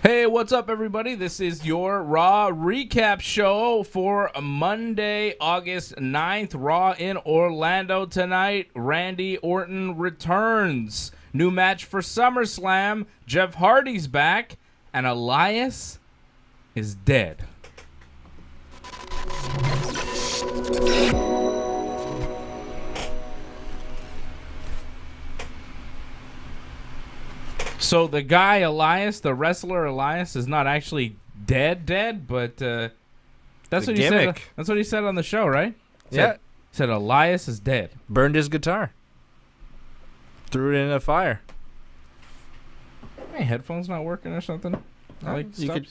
Hey, what's up, everybody? This is your Raw Recap show for Monday, August 9th. Raw in Orlando tonight. Randy Orton returns. New match for SummerSlam. Jeff Hardy's back. And Elias is dead. So the guy Elias, the wrestler Elias, is not actually dead, but that's what he said. That's what he said on the show, right? Yeah. Said Elias is dead. Burned his guitar. Threw it in a fire. My headphones not working or something? You could...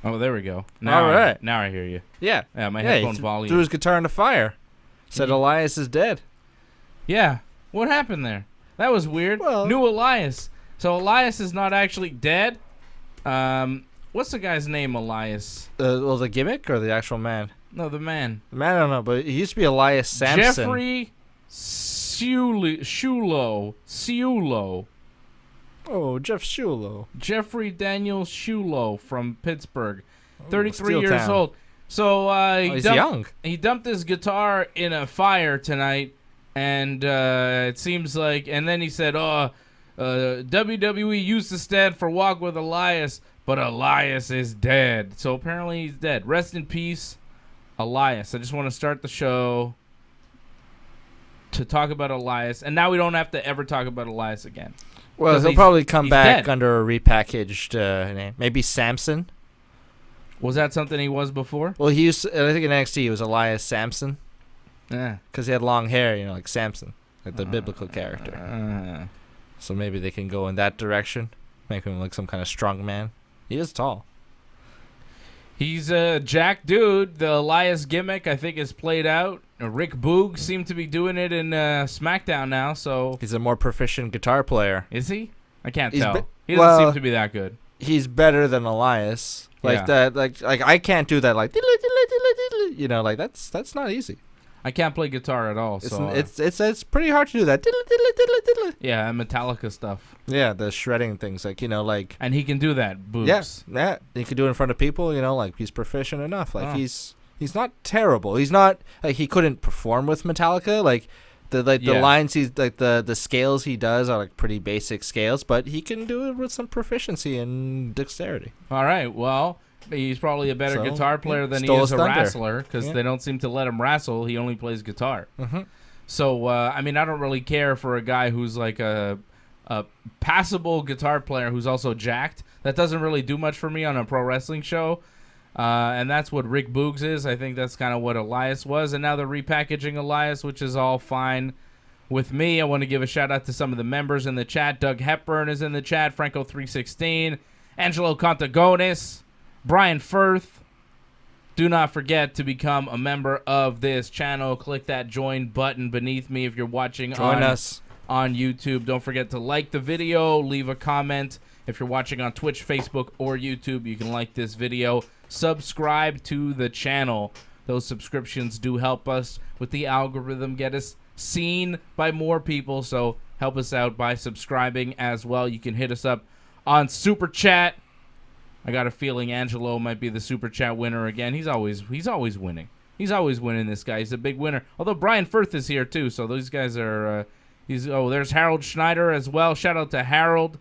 Oh, there we go. Now All right. Now I hear you. Yeah. Yeah, my headphone volume. Threw his guitar in the fire. Said Elias is dead. Yeah. What happened there? That was weird. Well, New Elias. So Elias is not actually dead. What's the guy's name, Elias? Well, the gimmick or the actual man? No, the man. The man, I don't know, but he used to be Elias Sampson. Jeffrey Shulo. Oh, Jeff Shulo. Jeffrey Daniel Shulo from Pittsburgh. 33 Steel years Town. old. So He's young. He dumped his guitar in a fire tonight. And it seems like, and then he said, WWE used to stand for Walk with Elias, but Elias is dead. So apparently he's dead. Rest in peace, Elias. I just want to start the show to talk about Elias. And now we don't have to ever talk about Elias again. Well, he'll probably come back dead. under a repackaged name. Maybe Samson. Was that something he was before? Well, he used to, I think in NXT he was Elias Sampson. Yeah. Because he had long hair, like Samson, like the biblical character. So maybe they can go in that direction, make him like some kind of strong man. He is tall. He's a jack dude. The Elias gimmick, I think, is played out. Rick Boog seemed to be doing it in Smackdown now, so... He's a more proficient guitar player. Is he? I can't tell. He doesn't well, seem to be that good. He's better than Elias. Like that. Like I can't do that. Like like that's not easy. I can't play guitar at all. So it's pretty hard to do that. Yeah, and Metallica stuff. Yeah, the shredding things, like. And he can do that. Boogs. Yeah. He can do it in front of people. Like he's proficient enough. Like he's not terrible. He's not like he couldn't perform with Metallica. Like the lines he's like the scales he does are like pretty basic scales, but he can do it with some proficiency and dexterity. All right. Well. He's probably a better guitar player than he is a wrestler because they don't seem to let him wrestle. He only plays guitar. Mm-hmm. So, I don't really care for a guy who's like a passable guitar player who's also jacked. That doesn't really do much for me on a pro wrestling show. And that's what Rick Boogs is. I think that's kind of what Elias was. And now they're repackaging Elias, which is all fine with me. I want to give a shout out to some of the members in the chat. Doug Hepburn is in the chat. Franco 316. Angelo Contagonis. Brian Firth, do not forget to become a member of this channel. Click that join button beneath me if you're watching us on YouTube. Don't forget to like the video, leave a comment. If you're watching on Twitch, Facebook, or YouTube, you can like this video. Subscribe to the channel. Those subscriptions do help us with the algorithm, get us seen by more people. So help us out by subscribing as well. You can hit us up on Super Chat. I got a feeling Angelo might be the Super Chat winner again. He's always winning. He's always winning, this guy. He's a big winner. Although Brian Firth is here, too, so those guys are... there's Harold Schneider as well. Shout out to Harold.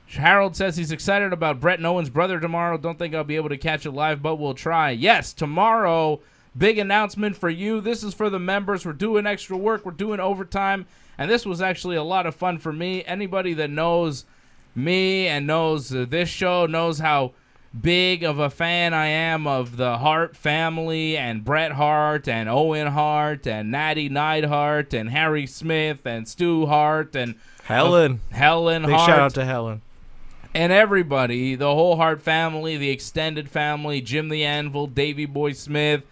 Harold says he's excited about Brett and Owen's brother tomorrow. Don't think I'll be able to catch it live, but we'll try. Yes, tomorrow, big announcement for you. This is for the members. We're doing extra work. We're doing overtime. And this was actually a lot of fun for me. Anybody that knows... me and knows this show knows how big of a fan I am of the Hart family and Bret Hart and Owen Hart and Natty Neidhart and Harry Smith and Stu Hart and Helen big Hart. Big shout out to Helen. And everybody, the whole Hart family, the extended family, Jim the Anvil, Davey Boy Smith.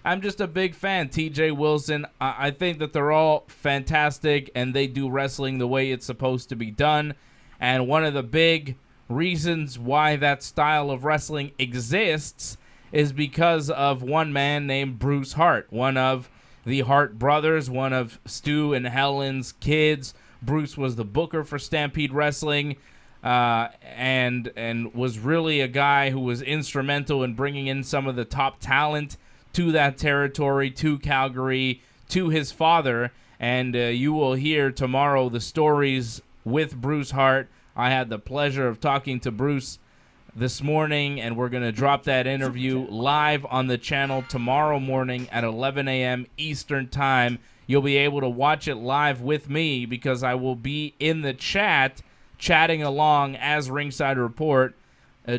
I'm just a big fan. TJ Wilson. I think that they're all fantastic and they do wrestling the way it's supposed to be done. And one of the big reasons why that style of wrestling exists is because of one man named Bruce Hart, one of the Hart brothers, one of Stu and Helen's kids. Bruce was the booker for Stampede Wrestling. and was really a guy who was instrumental in bringing in some of the top talent to that territory, to Calgary, to his father. And you will hear tomorrow the stories with Bruce Hart. I had the pleasure of talking to Bruce this morning, and we're going to drop that interview live on the channel tomorrow morning at 11 a.m. Eastern Time. You'll be able to watch it live with me because I will be in the chatting along as Ringside Report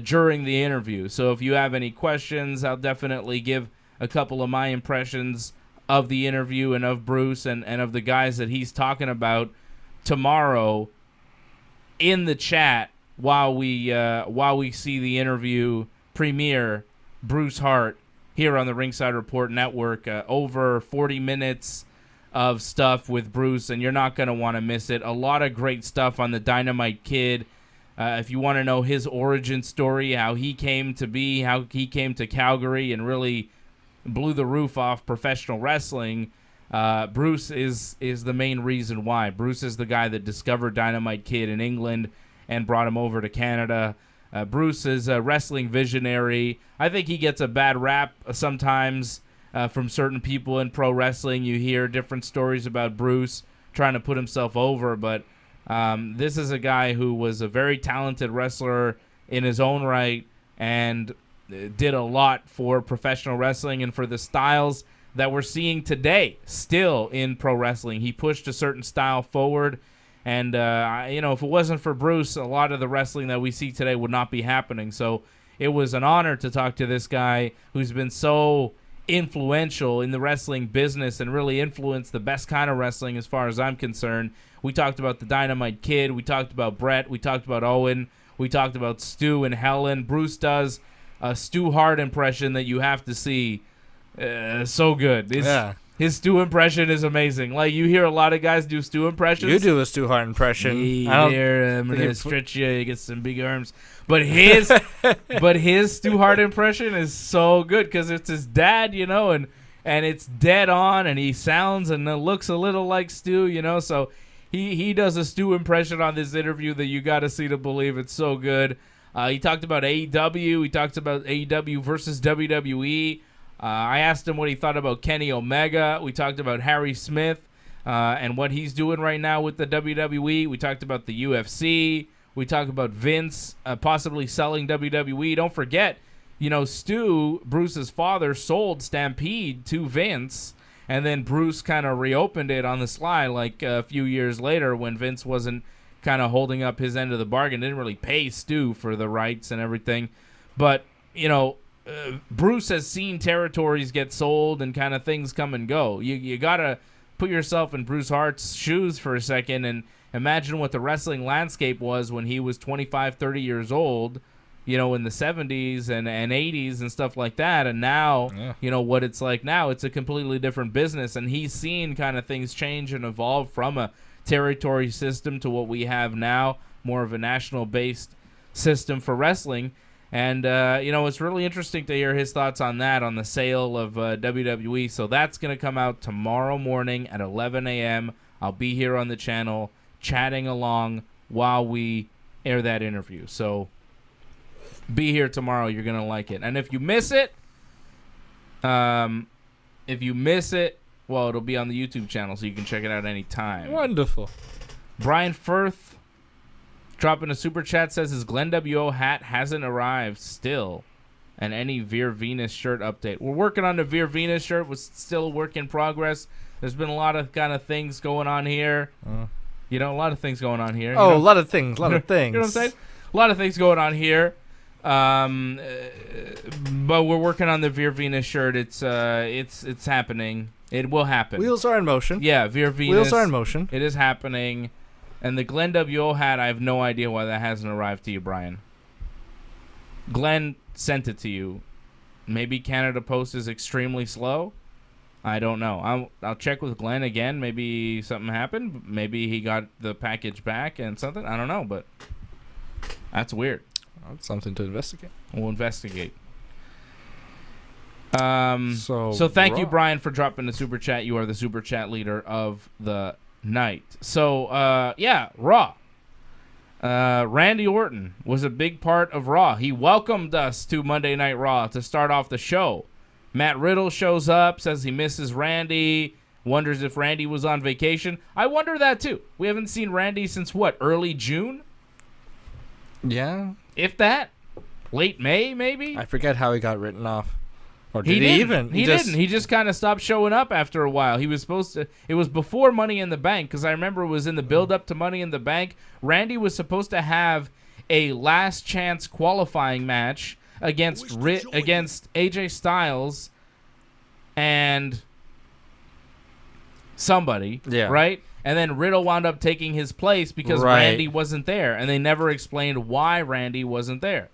during the interview. So if you have any questions, I'll definitely give a couple of my impressions of the interview and of Bruce and of the guys that he's talking about tomorrow in the chat while we see the interview premiere. Bruce Hart here on the Ringside Report Network. Over 40 minutes of stuff with Bruce, and you're not going to want to miss it. A lot of great stuff on the Dynamite Kid. If you want to know his origin story, how he came to be, how he came to Calgary and really blew the roof off professional wrestling, Bruce is the main reason why. Bruce is the guy that discovered Dynamite Kid in England and brought him over to Canada. Bruce is a wrestling visionary. I think he gets a bad rap sometimes from certain people in pro wrestling. You hear different stories about Bruce trying to put himself over, but this is a guy who was a very talented wrestler in his own right and did a lot for professional wrestling and for the styles that we're seeing today still in pro wrestling. He pushed a certain style forward, and if it wasn't for Bruce, a lot of the wrestling that we see today would not be happening. So it was an honor to talk to this guy who's been so influential in the wrestling business and really influenced the best kind of wrestling as far as I'm concerned. We talked about the Dynamite Kid. We talked about Brett. We talked about Owen. We talked about Stu and Helen. Bruce does a Stu Hart impression that you have to see. So good. His Stu impression is amazing. Like, you hear a lot of guys do Stu impressions. You do a Stu Hart impression. I'm gonna stretch you. You get some big arms. But his Stu Hart impression is so good because it's his dad, and it's dead on, and he sounds and looks a little like Stu, So he does a Stu impression on this interview that you got to see to believe. It's so good. He talked about AEW. He talked about AEW versus WWE. I asked him what he thought about Kenny Omega. We talked about Harry Smith and what he's doing right now with the WWE. We talked about the UFC. We talked about Vince possibly selling WWE. Don't forget, Stu, Bruce's father, sold Stampede to Vince, and then Bruce kind of reopened it on the sly like a few years later when Vince wasn't kind of holding up his end of the bargain. Didn't really pay Stu for the rights and everything. But, Bruce has seen territories get sold and kind of things come and go. You got to put yourself in Bruce Hart's shoes for a second and imagine what the wrestling landscape was when he was 25, 30 years old, in the 70s and 80s and stuff like that. And now, what it's like now, it's a completely different business. And he's seen kind of things change and evolve from a territory system to what we have now, more of a national-based system for wrestling. And, it's really interesting to hear his thoughts on that, on the sale of WWE. So that's going to come out tomorrow morning at 11 a.m. I'll be here on the channel chatting along while we air that interview. So be here tomorrow. You're going to like it. And if you miss it, well, it'll be on the YouTube channel, so you can check it out anytime. Wonderful. Brian Firth dropping a super chat, says his Glenn W.O. hat hasn't arrived still. And any Veer Venus shirt update. We're working on the Veer Venus shirt. Was still a work in progress. There's been a lot of kind of things going on here. A lot of things going on here. A lot of things. You know what I'm saying? A lot of things going on here. But we're working on the Veer Venus shirt. It's happening. It will happen. Wheels are in motion. Yeah, Veer Venus. Wheels are in motion. It is happening. And the Glenn W.O. hat, I have no idea why that hasn't arrived to you, Brian. Glenn sent it to you. Maybe Canada Post is extremely slow. I don't know. I'll check with Glenn again. Maybe something happened. Maybe he got the package back and something. I don't know, but that's weird. That's something to investigate. We'll investigate. So thank you, Brian, for dropping the super chat. You are the super chat leader of the night. So, Raw. Randy Orton was a big part of Raw. He welcomed us to Monday Night Raw to start off the show. Matt Riddle shows up, says he misses Randy, wonders if Randy was on vacation. I wonder that too. We haven't seen Randy since what, early June? Yeah. If that. Late May, maybe? I forget how he got written off. Or He did he even? He didn't. He just kind of stopped showing up after a while. He was supposed to. It was before Money in the Bank, because I remember it was in the build-up to Money in the Bank. Randy was supposed to have a last chance qualifying match against AJ Styles and somebody, right? And then Riddle wound up taking his place because Randy wasn't there, and they never explained why Randy wasn't there.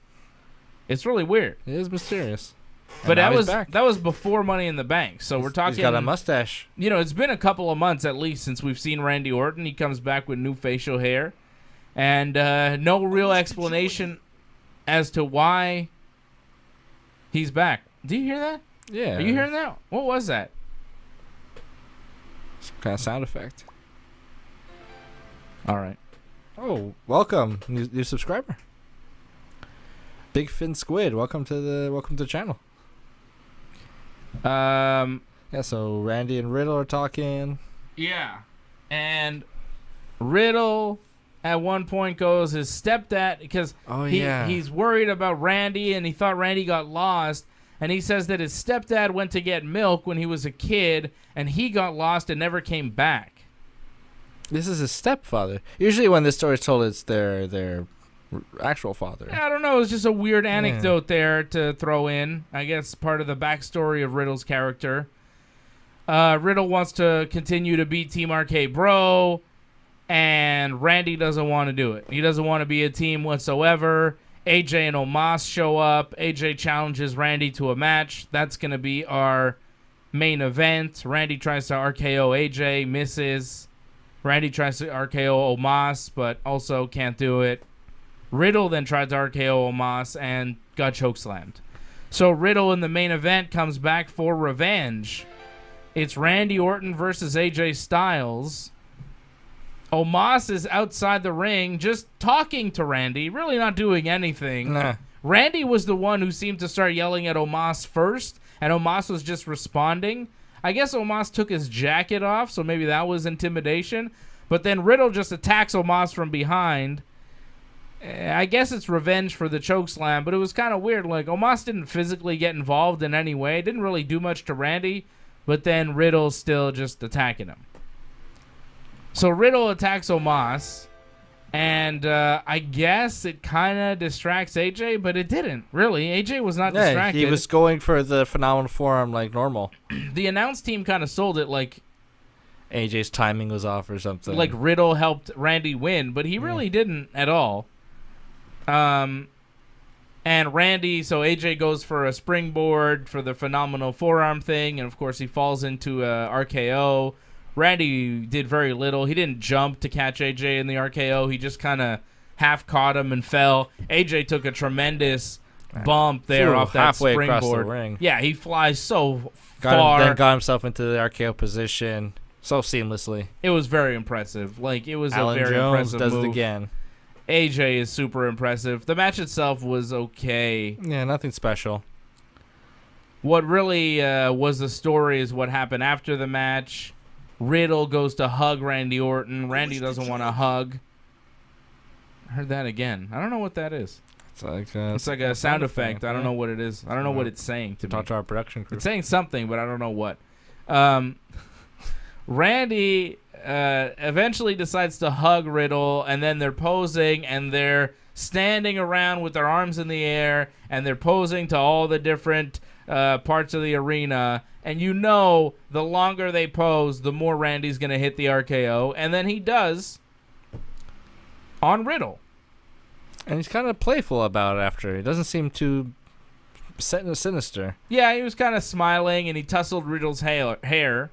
It's really weird. It is mysterious. But that was before Money in the Bank, so we're talking. He's got a mustache. You know, it's been a couple of months at least since we've seen Randy Orton. He comes back with new facial hair, and no real explanation as to why he's back. Do you hear that? Yeah. Are you hearing that? What was that? Some kind of sound effect. All right. Oh, welcome, new subscriber. Big Fin Squid, welcome to the channel. Yeah, so Randy and Riddle are talking. Yeah. And Riddle at one point goes his stepdad, because he's worried about Randy and he thought Randy got lost, and he says that his stepdad went to get milk when he was a kid and he got lost and never came back. This is his stepfather. Usually when this story is told, it's their actual father. I don't know. It was just a weird anecdote there to throw in. I guess part of the backstory of Riddle's character. Riddle wants to continue to beat Team RK Bro, and Randy doesn't want to do it. He doesn't want to be a team whatsoever. AJ and Omos show up. AJ challenges Randy to a match. That's going to be our main event. Randy tries to RKO AJ, misses. Randy tries to RKO Omos, but also can't do it. Riddle then tried to RKO Omos and got chokeslammed. So Riddle in the main event comes back for revenge. It's Randy Orton versus AJ Styles. Omos is outside the ring just talking to Randy, really not doing anything. Nah. Randy was the one who seemed to start yelling at Omos first, and Omos was just responding. I guess Omos took his jacket off, so maybe that was intimidation. But then Riddle just attacks Omos from behind. I guess it's revenge for the chokeslam, but it was kind of weird. Like, Omos didn't physically get involved in any way. Didn't really do much to Randy, but then Riddle's still just attacking him. So Riddle attacks Omos, and I guess it kind of distracts AJ, but it didn't, really. AJ was not distracted. He was going for the phenomenal forearm like normal. The announce team kind of sold it like AJ's timing was off or something. Like Riddle helped Randy win, but he really didn't at all. And Randy, so AJ goes for a springboard for the phenomenal forearm thing, and of course he falls into a RKO. Randy did very little. He didn't jump to catch AJ in the RKO. He just kind of half caught him and fell. AJ took a tremendous bump there off that halfway springboard. across the ring. Yeah, he flies so far. Then got himself into the RKO position so seamlessly. It was very impressive. Like, it was Alan a very Jones impressive does move. it again. AJ is super impressive. The match itself was okay. Yeah, nothing special. What really was the story is what happened after the match. Riddle goes to hug Randy Orton. Randy doesn't want to hug. I heard that again. I don't know what that is. It's like a sound effect. I don't know what it is. I don't know what it's saying to me. Talk to our production crew. It's saying something, but I don't know what. Randy eventually decides to hug Riddle, and then they're posing, and they're standing around with their arms in the air, and they're posing to all the different parts of the arena. And you know, the longer they pose, the more Randy's going to hit the RKO, and then he does on Riddle. And he's kind of playful about it after. He doesn't seem too sinister. Yeah, he was kind of smiling, and he tussled Riddle's hair.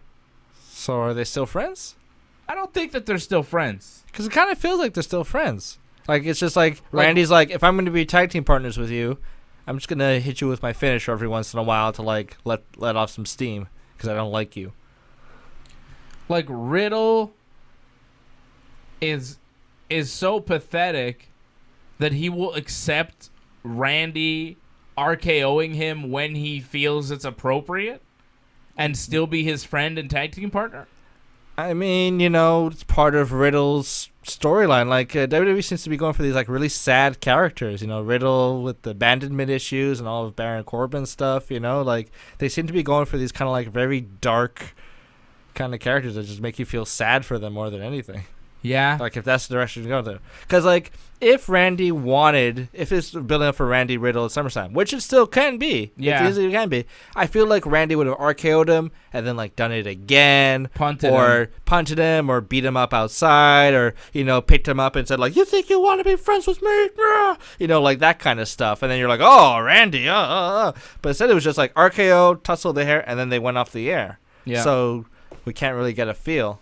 So are they still friends? I don't think that they're still friends. Because it kind of feels like they're still friends. Like, it's just like Randy's like, if I'm going to be tag team partners with you, I'm just going to hit you with my finisher every once in a while to, like, let off some steam because I don't like you. Like, Riddle is is so pathetic that he will accept Randy RKOing him when he feels it's appropriate and still be his friend and tag team partner? I mean, it's part of Riddle's storyline. Like, WWE seems to be going for these, like, really sad characters. Riddle with the abandonment issues and all of Baron Corbin stuff, Like, they seem to be going for these kind of, like, very dark kind of characters that just make you feel sad for them more than anything. Yeah. Like, if that's the direction to go to. Because, like, if it's building up for Randy Riddle at SummerSlam, which it still can be. Yeah. It easily can be. I feel like Randy would have RKO'd him and then, like, done it again. Punted him or beat him up outside or, picked him up and said, like, you think you want to be friends with me? Like that kind of stuff. And then you're like, oh, Randy. But instead it was just like RKO, tussle the hair, and then they went off the air. Yeah. So we can't really get a feel.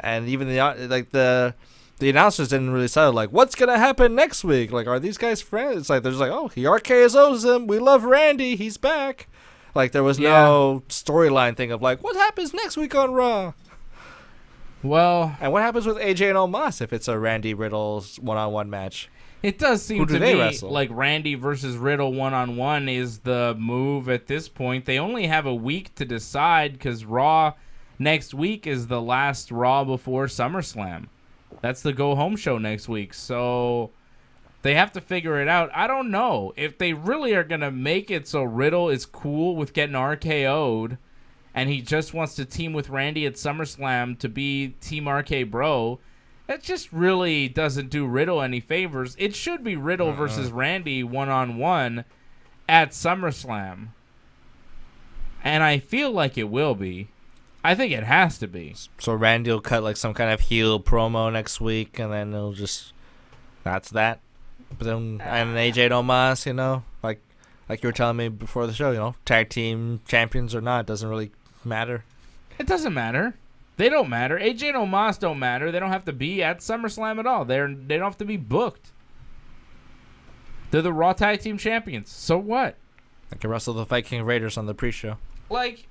And even the announcers didn't really say, like, what's going to happen next week? Like, are these guys friends? It's like, they're just like, oh, he RKO's him. We love Randy. He's back. Like, there was no storyline thing of, like, what happens next week on Raw? Well. And what happens with AJ and Omos if it's a Randy Riddle's one-on-one match? It does seem to me like Randy versus Riddle one-on-one is the move at this point. They only have a week to decide because Raw next week is the last Raw before SummerSlam. That's the go-home show next week. So they have to figure it out. I don't know. If they really are going to make it so Riddle is cool with getting RKO'd and he just wants to team with Randy at SummerSlam to be Team RK Bro, that just really doesn't do Riddle any favors. It should be Riddle versus Randy one-on-one at SummerSlam. And I feel like it will be. I think it has to be. So Randy will cut like some kind of heel promo next week, and then it'll just that's that. But then and AJ and Omos, like you were telling me before the show, tag team champions or not, it doesn't really matter. It doesn't matter. They don't matter. AJ and Omos don't matter. They don't have to be at SummerSlam at all. They don't have to be booked. They're the Raw Tag Team Champions. So what? They can wrestle the Viking Raiders on the pre-show. Like,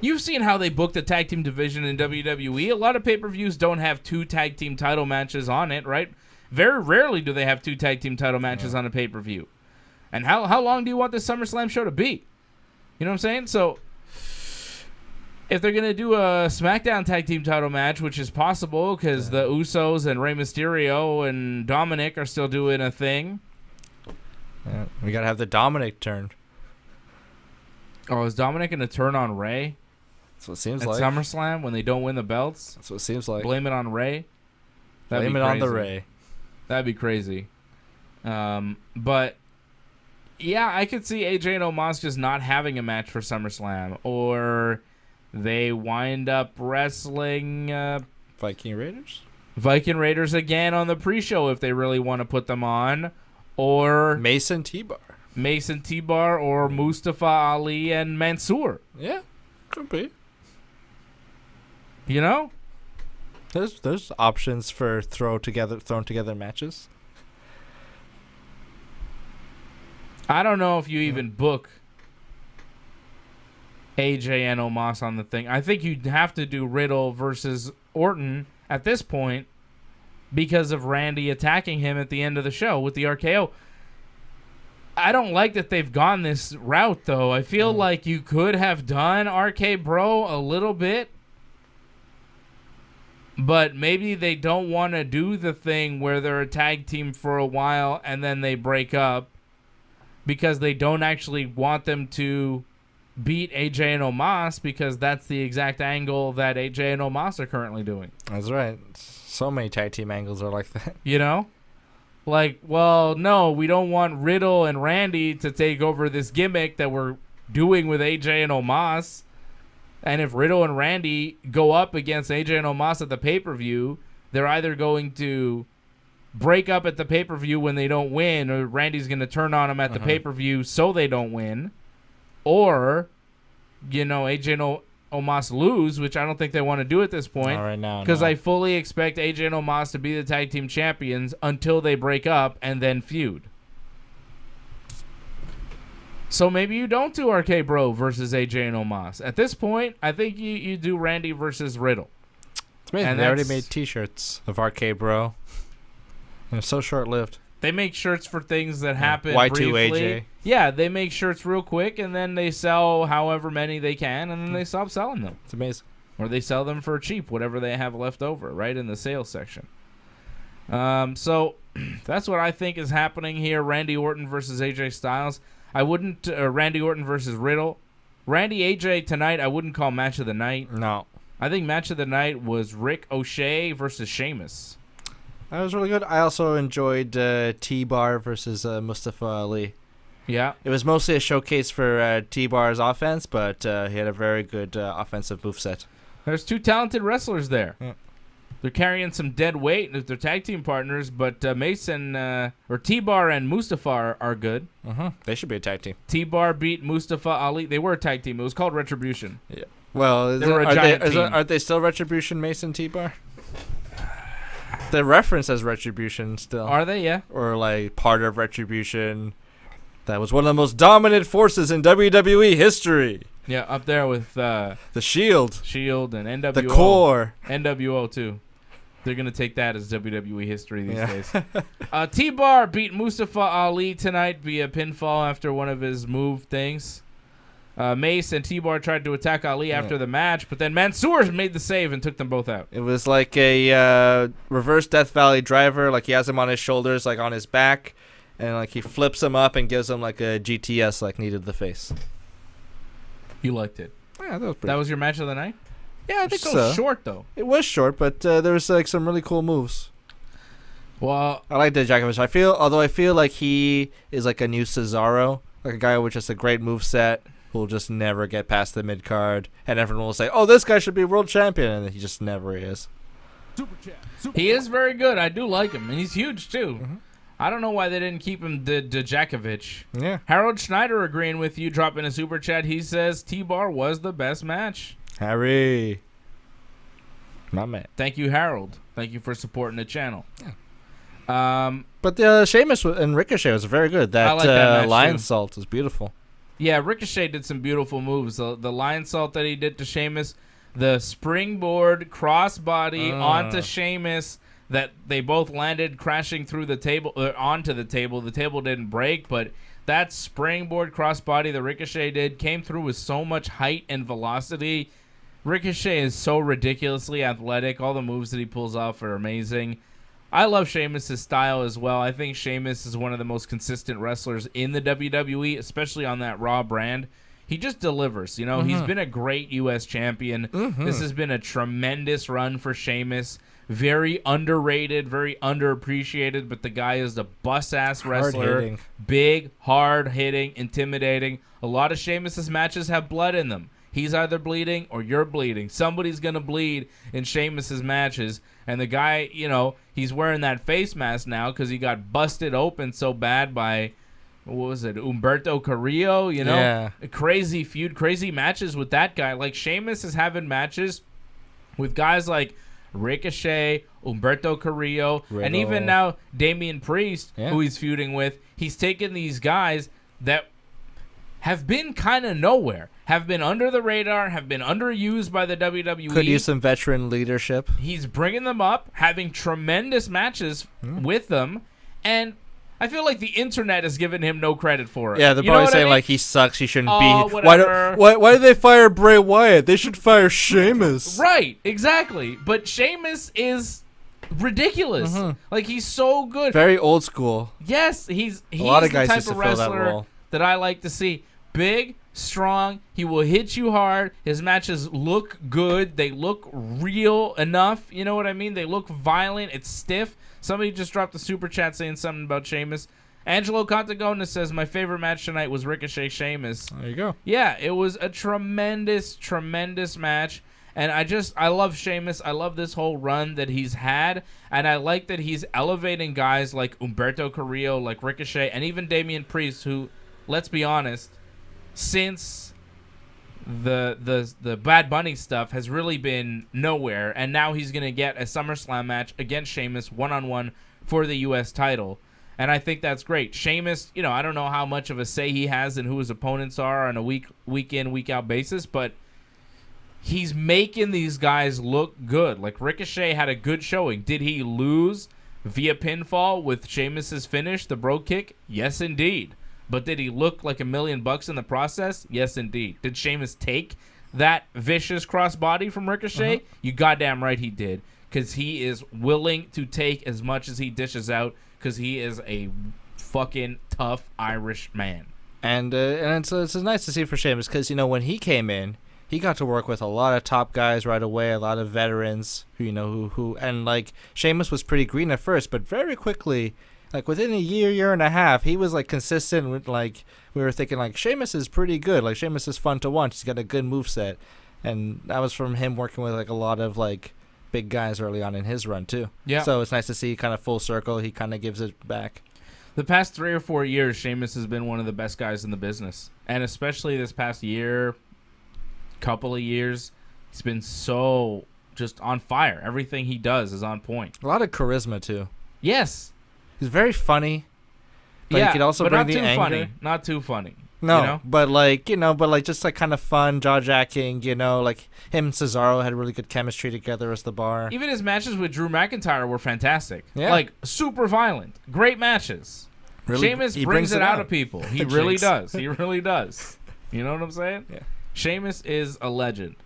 you've seen how they book the tag team division in WWE. A lot of pay-per-views don't have 2 tag team title matches on it, right? Very rarely do they have 2 tag team title matches on a pay-per-view. And how long do you want this SummerSlam show to be? You know what I'm saying? So if they're going to do a SmackDown tag team title match, which is possible because the Usos and Rey Mysterio and Dominic are still doing a thing. Yeah, we got to have the Dominic turn. Oh, is Dominic going to turn on Rey? That's what it seems at like. SummerSlam when they don't win the belts? That's what it seems like. Blame it on Rey? Blame it on the Rey. That'd be crazy. But, yeah, I could see AJ and Omos just not having a match for SummerSlam. Or they wind up wrestling Viking Raiders? Viking Raiders again on the pre-show if they really want to put them on. Or Mason T-Bar or Mustafa Ali and Mansoor. Yeah, could be. There's options for thrown together matches. I don't know if you even book AJ and Omos on the thing. I think you'd have to do Riddle versus Orton at this point because of Randy attacking him at the end of the show with the RKO. I don't like that they've gone this route, though. I feel like you could have done RK Bro a little bit, but maybe they don't want to do the thing where they're a tag team for a while and then they break up because they don't actually want them to beat AJ and Omos because that's the exact angle that AJ and Omos are currently doing. That's right. So many tag team angles are like that. Like, well, no, we don't want Riddle and Randy to take over this gimmick that we're doing with AJ and Omos. And if Riddle and Randy go up against AJ and Omos at the pay-per-view, they're either going to break up at the pay-per-view when they don't win, or Randy's going to turn on them at the pay-per-view so they don't win. Or, AJ and Omos lose, which I don't think they want to do at this point. Not right now. Because I fully expect AJ and Omos to be the tag team champions until they break up and then feud. So maybe you don't do RK Bro versus AJ and Omos. At this point, I think you do Randy versus Riddle. It's amazing. They already made t-shirts of RK Bro. They're so short-lived. They make shirts for things that happen Y2AJ. briefly. Yeah, they make shirts real quick, and then they sell however many they can, and then they stop selling them. It's amazing. Or they sell them for cheap, whatever they have left over, right in the sales section. So that's what I think is happening here. Randy Orton versus AJ Styles. I wouldn't. Randy Orton versus Riddle. Randy AJ tonight, I wouldn't call match of the night. No. I think match of the night was Rick O'Shea versus Sheamus. That was really good. I also enjoyed T-Bar versus Mustafa Ali. Yeah. It was mostly a showcase for T-Bar's offense, but he had a very good offensive moveset. There's two talented wrestlers there. Yeah. They're carrying some dead weight with their tag team partners, but Mason or T-Bar and Mustafa are good. They should be a tag team. T-Bar beat Mustafa Ali. They were a tag team. It was called Retribution. Yeah. Well, aren't they still Retribution, Mason T-Bar? They're referenced as Retribution still. Are they? Yeah. Or like part of Retribution. That was one of the most dominant forces in WWE history. Yeah, up there with the Shield. Shield and NWO. The Core. NWO too. They're gonna take that as WWE history these days. T-Bar beat Mustafa Ali tonight via pinfall after one of his move things. Mace and T-Bar tried to attack Ali after the match, but then Mansoor made the save and took them both out. It was like a reverse Death Valley driver. Like he has him on his shoulders, like on his back, and like he flips him up and gives him like a GTS, like knee to the face. You liked it. Yeah, that was pretty. That was your match of the night? Yeah, I think so. so. Short though. It was short, but there was like some really cool moves. Well, I like Dijakovic. I feel like he is like a new Cesaro, like a guy with just a great moveset who'll just never get past the mid card, and everyone will say, "Oh, this guy should be world champion," and he just never is. He is very good. I do like him, and he's huge too. I don't know why they didn't keep him Dijakovic. Yeah. Harold Schneider agreeing with you, dropping a super chat. He says T-Bar was the best match. Harry. My man. Thank you, Harold. Thank you for supporting the channel. Yeah. But the Sheamus and Ricochet was very good. That, like that lion too. salt was beautiful. Yeah, Ricochet did some beautiful moves. The lion salt that he did to Sheamus, the springboard crossbody onto Sheamus that they both landed crashing through the table, onto the table. The table didn't break, but that springboard crossbody that Ricochet did came through with so much height and velocity. Ricochet is so ridiculously athletic. All the moves that he pulls off are amazing. I love Sheamus' style as well. I think Sheamus is one of the most consistent wrestlers in the WWE, especially on that Raw brand. He just delivers. You know, he's been a great U.S. champion. This has been a tremendous run for Sheamus. Very underrated, very underappreciated, but the guy is a bus-ass wrestler. Hard-hitting. Big, hard-hitting, intimidating. A lot of Sheamus' matches have blood in them. He's either bleeding or you're bleeding. Somebody's going to bleed in Sheamus' matches. And the guy, you know, he's wearing that face mask now because he got busted open so bad by, what was it, Humberto Carrillo, you know? Yeah. A crazy feud, crazy matches with that guy. Like, Sheamus is having matches with guys like Ricochet, Humberto Carrillo, Riddle. and even now Damian Priest, who he's feuding with. He's taken these guys that have been kind of nowhere, have been under the radar, have been underused by the WWE. Could use some veteran leadership. He's bringing them up, having tremendous matches with them, and I feel like the internet has given him no credit for it. Yeah, they're probably saying like he sucks, he shouldn't be. Whatever. Why did they fire Bray Wyatt? They should fire Sheamus. Right, exactly. But Sheamus is ridiculous. Like, he's so good. Very old school. Yes, he's a lot of guys the type used to of fill that wrestler role. that I like to see. Big, strong, he will hit you hard. His matches look good. They look real enough. You know what I mean? They look violent. It's stiff. Somebody just dropped a super chat saying something about Sheamus. Angelo Contagona says, my favorite match tonight was Ricochet Sheamus. There you go. Yeah, it was a tremendous, tremendous match. And I love Sheamus. I love this whole run that he's had. And I like that he's elevating guys like Humberto Carrillo, like Ricochet, and even Damian Priest, who, let's be honest, since the Bad Bunny stuff has really been nowhere, and now he's going to get a SummerSlam match against Sheamus one-on-one for the U.S. title. And I think that's great. Sheamus, you know, I don't know how much of a say he has in who his opponents are on a week in, week out basis, but he's making these guys look good. Like, Ricochet had a good showing. Did he lose via pinfall with Sheamus's finish, the bro kick? Yes, indeed. But did he look like $1 million in the process? Yes, indeed. Did Sheamus take that vicious crossbody from Ricochet? You goddamn right he did. Because he is willing to take as much as he dishes out, because he is a fucking tough Irish man. And it's nice to see for Sheamus, because, when he came in, he got to work with a lot of top guys right away, a lot of veterans who and like Sheamus was pretty green at first, but very quickly, like within a year and a half, he was like consistent with, like, we were thinking like Sheamus is pretty good. Like Sheamus is fun to watch. He's got a good moveset. And that was from him working with like a lot of like big guys early on in his run too. Yeah. So it's nice to see kind of full circle. He kind of gives it back. The past 3 or 4 years, Sheamus has been one of the best guys in the business. And especially this past couple of years, he's been so just on fire. Everything he does is on point. A lot of charisma too. Yes. He's very funny. But he could also bring the anger. Funny. Not too funny. No, but just like kind of fun, jaw-jacking, like him and Cesaro had really good chemistry together as the bar. Even his matches with Drew McIntyre were fantastic. Yeah. Like, super violent. Great matches. Really, Sheamus brings it out of people. He really does. He really does. You know what I'm saying? Yeah. Sheamus is a legend.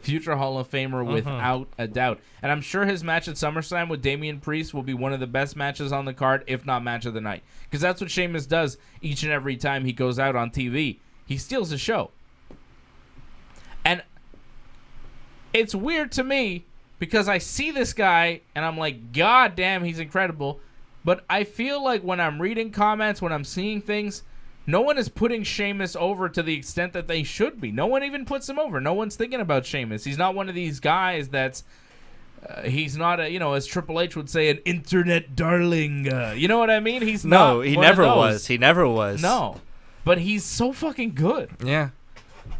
Future Hall of Famer without a doubt. And I'm sure his match at SummerSlam with Damian Priest will be one of the best matches on the card, if not match of the night. Because that's what Sheamus does each and every time he goes out on TV. He steals the show. And it's weird to me because I see this guy and I'm like, God damn, he's incredible. But I feel like when I'm reading comments, when I'm seeing things, no one is putting Sheamus over to the extent that they should be. No one even puts him over. No one's thinking about Sheamus. He's not one of these guys that's... he's not, as Triple H would say, an internet darling. You know what I mean? He's not. No, he never was. He never was. No. But he's so fucking good. Yeah.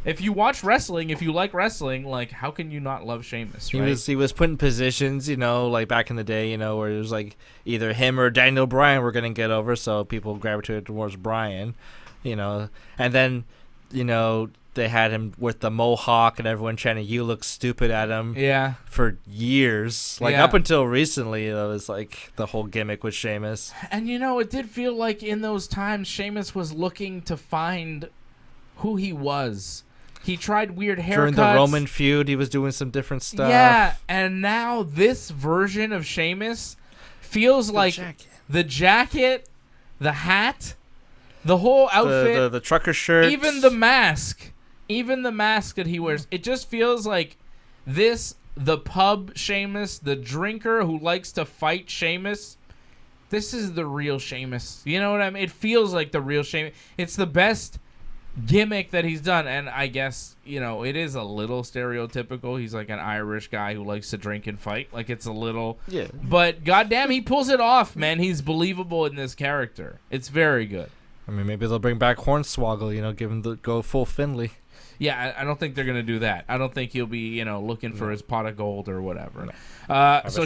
If you watch wrestling, if you like wrestling, like, how can you not love Sheamus, right? He was put in positions, like back in the day, where it was like either him or Daniel Bryan were going to get over, so people gravitated towards Bryan, and then, they had him with the mohawk and everyone chanting, "You look stupid" at him. Yeah. For years. Up until recently, that was like the whole gimmick with Sheamus. And it did feel like in those times Sheamus was looking to find who he was. He tried weird haircuts. During the Roman feud, he was doing some different stuff. Yeah, and now this version of Sheamus feels like the jacket, the hat, the whole outfit. The trucker shirt. Even the mask. Even the mask that he wears. It just feels like the pub Sheamus, the drinker who likes to fight Sheamus. This is the real Sheamus. You know what I mean? It feels like the real Sheamus. It's the best gimmick that he's done, and I guess it is a little stereotypical. He's like an Irish guy who likes to drink and fight. Like, it's a little but goddamn, he pulls it off, man. He's believable in this character. It's very good. I mean, maybe they'll bring back Hornswoggle, give him go full Finley. Yeah, I don't think they're gonna do that. I don't think he'll be looking for his pot of gold or whatever. So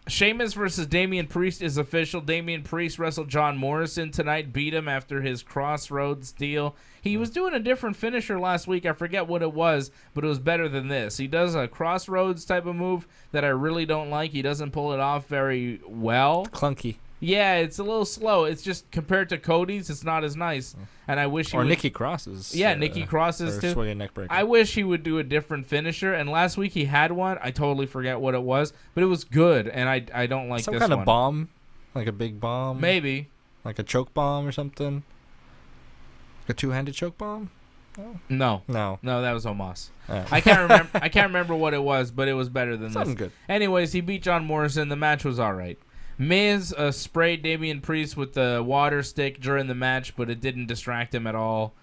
Sheamus versus Damian Priest is official. Damian Priest wrestled John Morrison tonight, beat him after his Crossroads deal. He was doing a different finisher last week. I forget what it was, but it was better than this. He does a Crossroads type of move that I really don't like. He doesn't pull it off very well. Clunky. Yeah, it's a little slow. It's just compared to Cody's, it's not as nice. And I wish he would... Nikki Cross's. Yeah, Nikki Cross's too. Swinging neck breaker. I wish he would do a different finisher. And last week he had one. I totally forget what it was, but it was good. And I don't like some this kind one. of bomb, like a big bomb. Maybe like a choke bomb or something. Like a two-handed choke bomb. No, that was Omos. I can't remember what it was, but it was better than something this. Good. Anyways, he beat John Morrison. The match was all right. Miz sprayed Damian Priest with the water stick during the match, but it didn't distract him at all.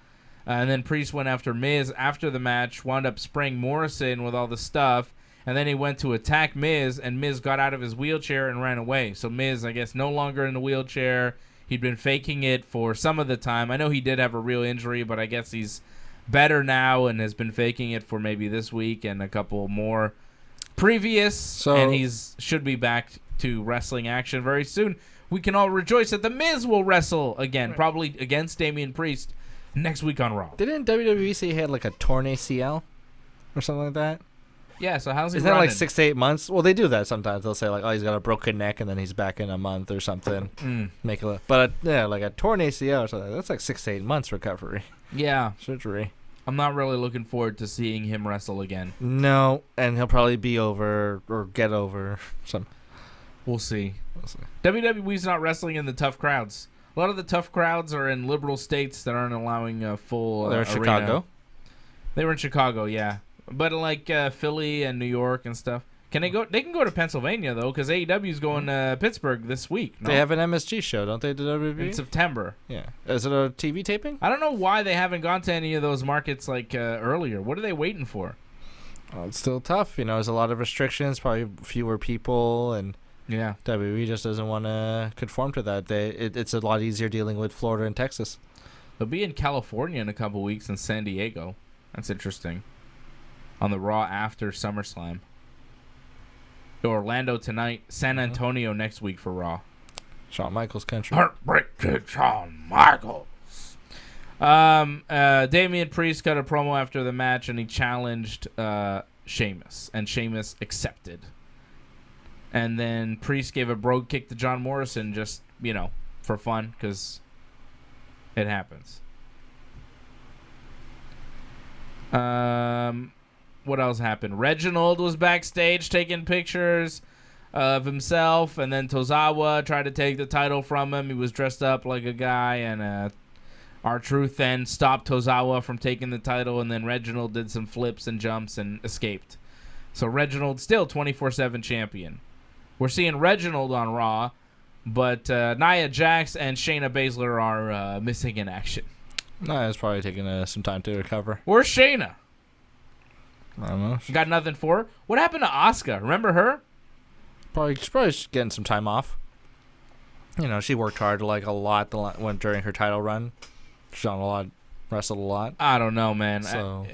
And then Priest went after Miz after the match, wound up spraying Morrison with all the stuff, and then he went to attack Miz, and Miz got out of his wheelchair and ran away. So Miz, I guess, no longer in the wheelchair. He'd been faking it for some of the time. I know he did have a real injury, but I guess he's better now and has been faking it for maybe this week and a couple more previous, and he's should be back to wrestling action very soon. We can all rejoice that The Miz will wrestle again, probably against Damian Priest next week on Raw. Didn't WWE say he had like a torn ACL or something like that? Yeah, so how's he Isn't that running? like 6 to 8 months? Well, they do that sometimes. They'll say like, oh, he's got a broken neck and then he's back in a month or something. Make it, but yeah, like a torn ACL or something. That's like 6 to 8 months recovery. Yeah, surgery. I'm not really looking forward to seeing him wrestle again. No, and he'll probably be over or get over some. We'll see. WWE's not wrestling in the tough crowds. A lot of the tough crowds are in liberal states that aren't allowing a full They're in arena. Chicago. They were in Chicago, yeah. But like Philly and New York and stuff. Can they go? They can go to Pennsylvania though, because AEW's going to Pittsburgh this week. No? They have an MSG show, don't they? The WWE in September. Yeah. Is it a TV taping? I don't know why they haven't gone to any of those markets like earlier. What are they waiting for? Oh, it's still tough. You know, there's a lot of restrictions, probably fewer people, and yeah, WWE just doesn't want to conform to that. It's a lot easier dealing with Florida and Texas. They'll be in California in a couple weeks in San Diego. That's interesting. On the Raw after SummerSlam. Orlando tonight, San Antonio next week for Raw. Shawn Michaels country. Heartbreak Kid Shawn Michaels. Damian Priest cut a promo after the match and he challenged Sheamus, and Sheamus accepted. And then Priest gave a brogue kick to John Morrison just, for fun, because it happens. What else happened? Reginald was backstage taking pictures of himself, and then Tozawa tried to take the title from him. He was dressed up like a guy, and R-Truth then stopped Tozawa from taking the title, and then Reginald did some flips and jumps and escaped. So Reginald still 24/7 champion. We're seeing Reginald on Raw, but Nia Jax and Shayna Baszler are missing in action. Nia's probably taking some time to recover. Where's Shayna? I don't know. Got nothing for her? What happened to Asuka? Remember her? She's probably getting some time off. She worked hard like a lot during her title run. She's on a lot, wrestled a lot. I don't know, man. So,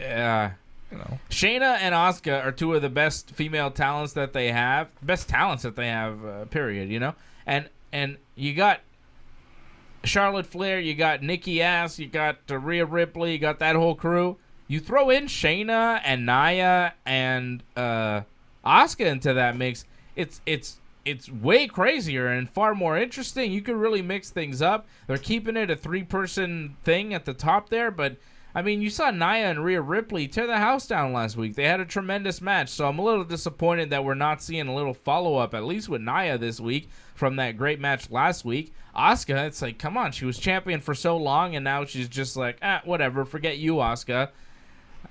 Shayna and Asuka are two of the best female talents that they have. Best talents that they have, period, And you got Charlotte Flair, you got Nikki Ash, you got Rhea Ripley, you got that whole crew. You throw in Shayna and Nia and Asuka into that mix, it's way crazier and far more interesting. You could really mix things up. They're keeping it a 3-person thing at the top there, but I mean, you saw Nia and Rhea Ripley tear the house down last week. They had a tremendous match, so I'm a little disappointed that we're not seeing a little follow-up, at least with Nia this week, from that great match last week. Asuka, it's like, come on, she was champion for so long, and now she's just like, whatever, forget you, Asuka.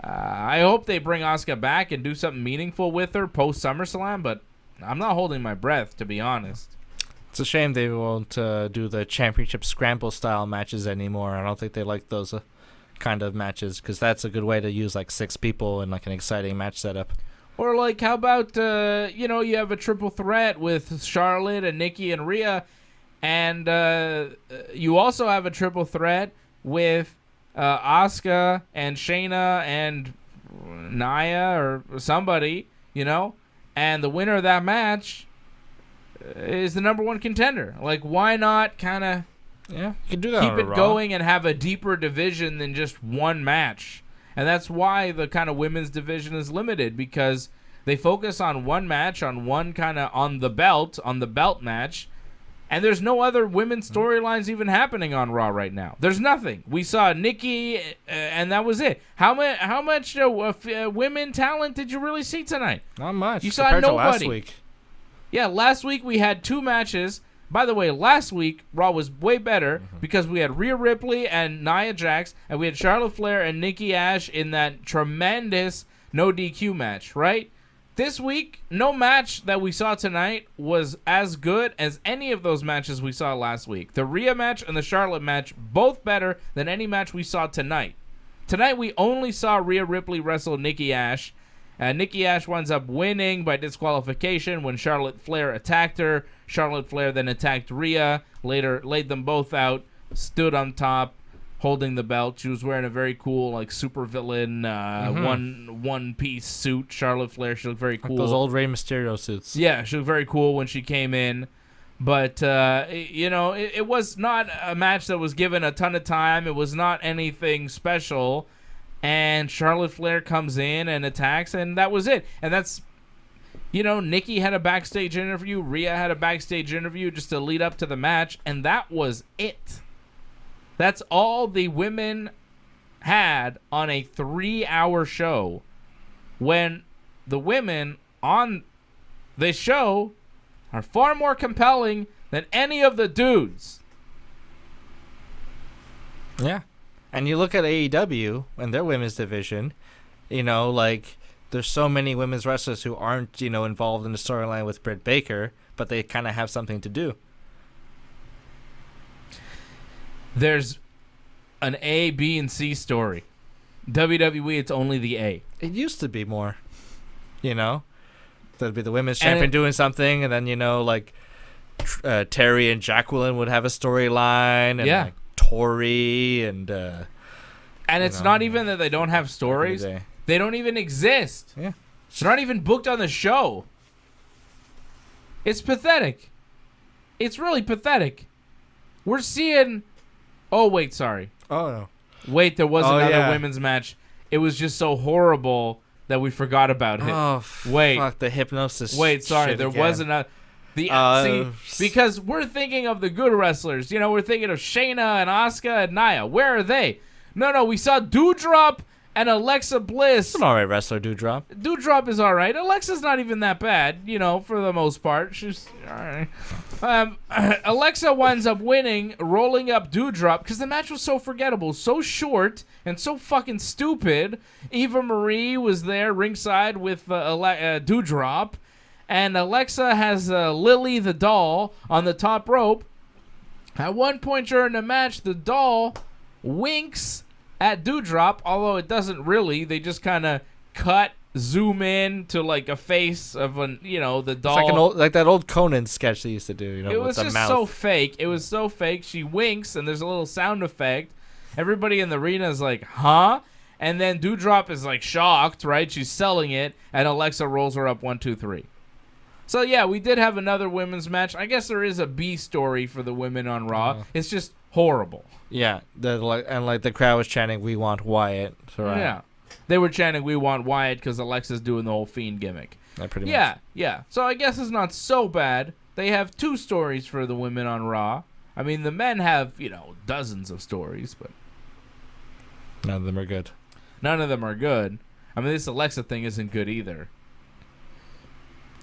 I hope they bring Asuka back and do something meaningful with her post-SummerSlam, but I'm not holding my breath, to be honest. It's a shame they won't do the championship scramble-style matches anymore. I don't think they like those kind of matches, because that's a good way to use like 6 people in like an exciting match setup. Or like, how about you have a triple threat with Charlotte and Nikki and Rhea, and you also have a triple threat with Asuka and Shayna and Nia or somebody, and the winner of that match is the number 1 contender. Like, why not kind of you can do that. Keep it going and have a deeper division than just one match. And that's why the kind of women's division is limited, because they focus on one match, on one kind of on the belt match, and there's no other women's storylines even happening on Raw right now. There's nothing. We saw Nikki, and that was it. How much women talent did you really see tonight? Not much. You saw nobody. To last week. Yeah, last week we had 2 matches. By the way, last week, Raw was way better because we had Rhea Ripley and Nia Jax, and we had Charlotte Flair and Nikki Ash in that tremendous no DQ match, right? This week, no match that we saw tonight was as good as any of those matches we saw last week. The Rhea match and the Charlotte match, both better than any match we saw tonight. Tonight, we only saw Rhea Ripley wrestle Nikki Ash. Nikki Ash winds up winning by disqualification when Charlotte Flair attacked her. Charlotte Flair then attacked Rhea, later laid them both out, stood on top, holding the belt. She was wearing a very cool, like, supervillain one-piece suit. Charlotte Flair, she looked very cool. Like those old Rey Mysterio suits. Yeah, she looked very cool when she came in. But, it was not a match that was given a ton of time. It was not anything special. and Charlotte Flair comes in and attacks, and that was it. And that's, Nikki had a backstage interview, Rhea had a backstage interview just to lead up to the match, and that was it. That's all the women had on a 3-hour show, when the women on this show are far more compelling than any of the dudes. Yeah. And you look at AEW and their women's division, there's so many women's wrestlers who aren't, involved in the storyline with Britt Baker, but they kind of have something to do. There's an A, B, and C story. WWE, it's only the A. It used to be more, There'd be the women's champion doing something, and then, Terry and Jacqueline would have a storyline, and Tori and it's not even that they don't have stories. They don't even exist. Yeah. They're not even booked on the show. It's pathetic. It's really pathetic. We're seeing... Oh, wait, sorry. Oh, no. Wait, there was another women's match. It was just so horrible that we forgot about it. Oh, wait. Fuck, the hypnosis. Wait, sorry. There was another... because we're thinking of the good wrestlers. We're thinking of Shayna and Asuka and Nia. Where are they? No, we saw Doudrop and Alexa Bliss. She's an alright wrestler, Doudrop. Doudrop is alright. Alexa's not even that bad, for the most part. She's alright. Alexa winds up winning, rolling up Doudrop, because the match was so forgettable, so short, and so fucking stupid. Eva Marie was there ringside with Doudrop. And Alexa has Lily the doll on the top rope. At one point during the match, the doll winks at Doudrop, although it doesn't really. They just kind of zoom in to like a face of the doll. It's like that old Conan sketch they used to do. It was with the just mouth. so fake. It was so fake. She winks, and there's a little sound effect. Everybody in the arena is like, huh? And then Doudrop is like shocked, right? She's selling it, and Alexa rolls her up 1, 2, 3. So, yeah, we did have another women's match. I guess there is a B story for the women on Raw. It's just horrible. Yeah, the crowd was chanting, "We want Wyatt." Right. Yeah. They were chanting, "We want Wyatt," because Alexa's doing the whole Fiend gimmick. Pretty much. Yeah. So I guess it's not so bad. They have 2 stories for the women on Raw. I mean, the men have, dozens of stories, but... None of them are good. None of them are good. I mean, this Alexa thing isn't good either.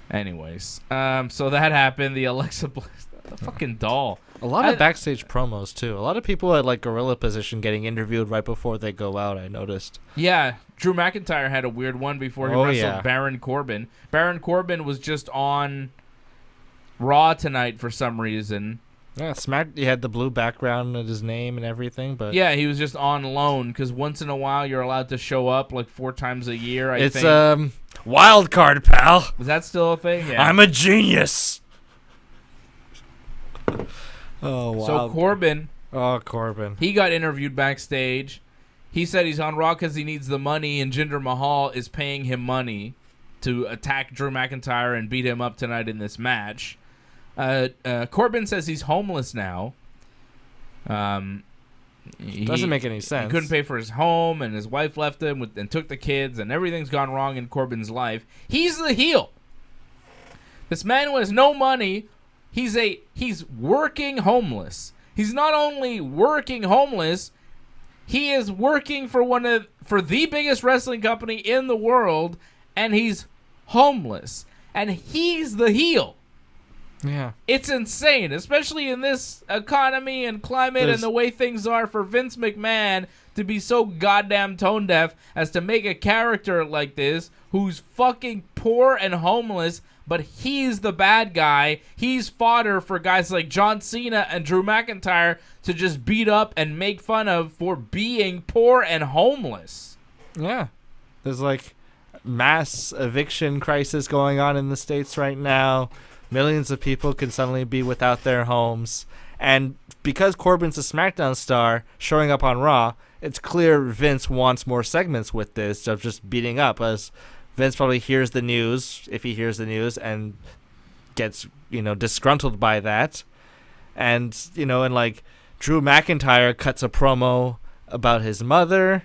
Anyways, so that happened. The Alexa Bliss, the fucking doll. A lot of backstage promos too. A lot of people at like gorilla position getting interviewed right before they go out. I noticed. Yeah, Drew McIntyre had a weird one before he wrestled Baron Corbin. Baron Corbin was just on Raw tonight for some reason. Yeah, he had the blue background and his name and everything, but yeah, he was just on loan because once in a while you're allowed to show up like 4 times a year. I think it's wild card, pal. Is that still a thing? Yeah. I'm a genius. Oh wow. So Corbin. Oh, Corbin. He got interviewed backstage. He said he's on Raw because he needs the money, and Jinder Mahal is paying him money to attack Drew McIntyre and beat him up tonight in this match. Corbin says he's homeless now. Doesn't make any sense. He couldn't pay for his home, and his wife left him and took the kids, and everything's gone wrong in Corbin's life. He's the heel. This man who has no money, he's working homeless. He's not only working homeless, he is working for the biggest wrestling company in the world, and he's homeless. And he's the heel. Yeah. It's insane, especially in this economy and climate and the way things are for Vince McMahon to be so goddamn tone deaf as to make a character like this who's fucking poor and homeless, but he's the bad guy. He's fodder for guys like John Cena and Drew McIntyre to just beat up and make fun of for being poor and homeless. Yeah. There's like mass eviction crisis going on in the States right now. Millions of people can suddenly be without their homes. And because Corbin's a SmackDown star showing up on Raw, it's clear Vince wants more segments with this of just beating up. As Vince probably hears the news, if he hears the news, and gets, disgruntled by that. And, and like Drew McIntyre cuts a promo about his mother,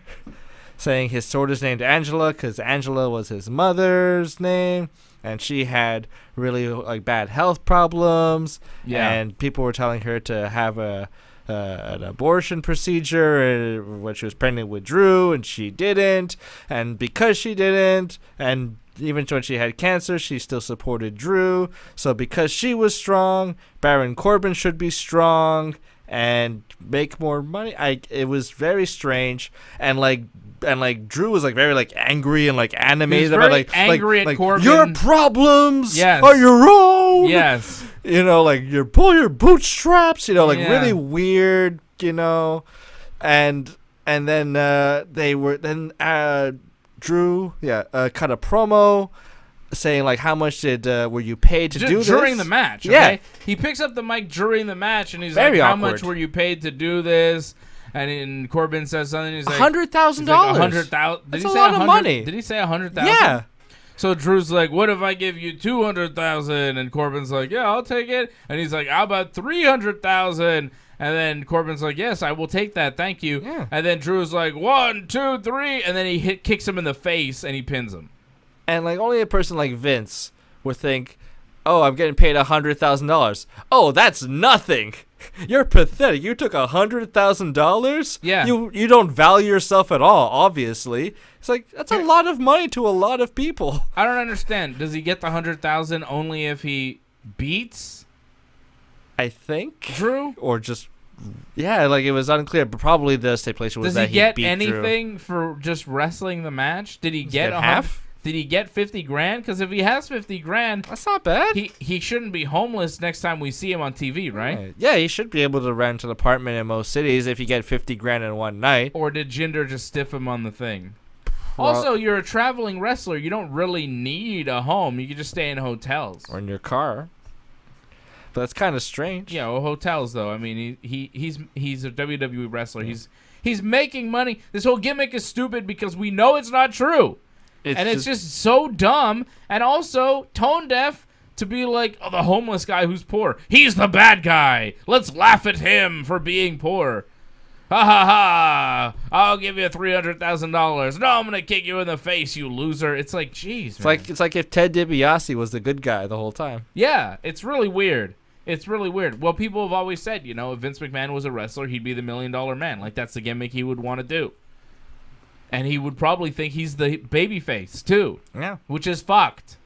saying his sword is named Angela because Angela was his mother's name, and she had really like bad health problems. Yeah. And people were telling her to have an abortion procedure when she was pregnant with Drew, and she didn't. And because she didn't, and even when she had cancer, she still supported Drew. So because she was strong, Baron Corbin should be strong and make more money. It was very strange, and Drew was like very like angry and like animated about like angry at Corbin. Your problems Yes. are your own. Yes. You know, like you pull your bootstraps. You know, like really weird. You know, and then Drew cut a promo saying like how much were you paid to do this during the match. Okay? Yeah, he picks up the mic during the match and he's very like, how much were you paid to do this? And Corbin says something. He's like $100,000. $100,000. That's a lot of money. Did he say 100,000? Yeah. So Drew's like, what if I give you 200,000? And Corbin's like, yeah, I'll take it. And he's like, how about 300,000? And then Corbin's like, yes, I will take that. Thank you. Yeah. And then Drew's like, 1, 2, 3. And then he kicks him in the face and he pins him. And like only a person like Vince would think, oh, I'm getting paid $100,000. Oh, that's nothing. You're pathetic. You took $100,000? Yeah. You don't value yourself at all, obviously. It's like, that's a lot of money to a lot of people. I don't understand. Does he get the 100,000 only if he beats? I think. Drew? Or just, yeah, like it was unclear, but probably the stipulation was that he beat Drew. Does he get anything for just wrestling the match? Did he get half? Did he get 50 grand? Because if he has 50 grand, that's not bad. He shouldn't be homeless next time we see him on TV, right? Yeah, he should be able to rent an apartment in most cities if you get 50 grand in one night. Or did Jinder just stiff him on the thing? Well, also, you're a traveling wrestler. You don't really need a home. You can just stay in hotels. Or in your car. But that's kind of strange. Yeah, well, hotels, though. I mean, he's a WWE wrestler. He's making money. This whole gimmick is stupid because we know it's not true. It's just so dumb and also tone deaf to be like, oh, the homeless guy who's poor. He's the bad guy. Let's laugh at him for being poor. Ha ha ha. I'll give you $300,000. No, I'm going to kick you in the face, you loser. It's like, jeez, man. It's like if Ted DiBiase was the good guy the whole time. Yeah, it's really weird. It's really weird. Well, people have always said, you know, if Vince McMahon was a wrestler, he'd be the $1 million man. Like, that's the gimmick he would want to do. And he would probably think he's the babyface, too. Yeah. Which is fucked.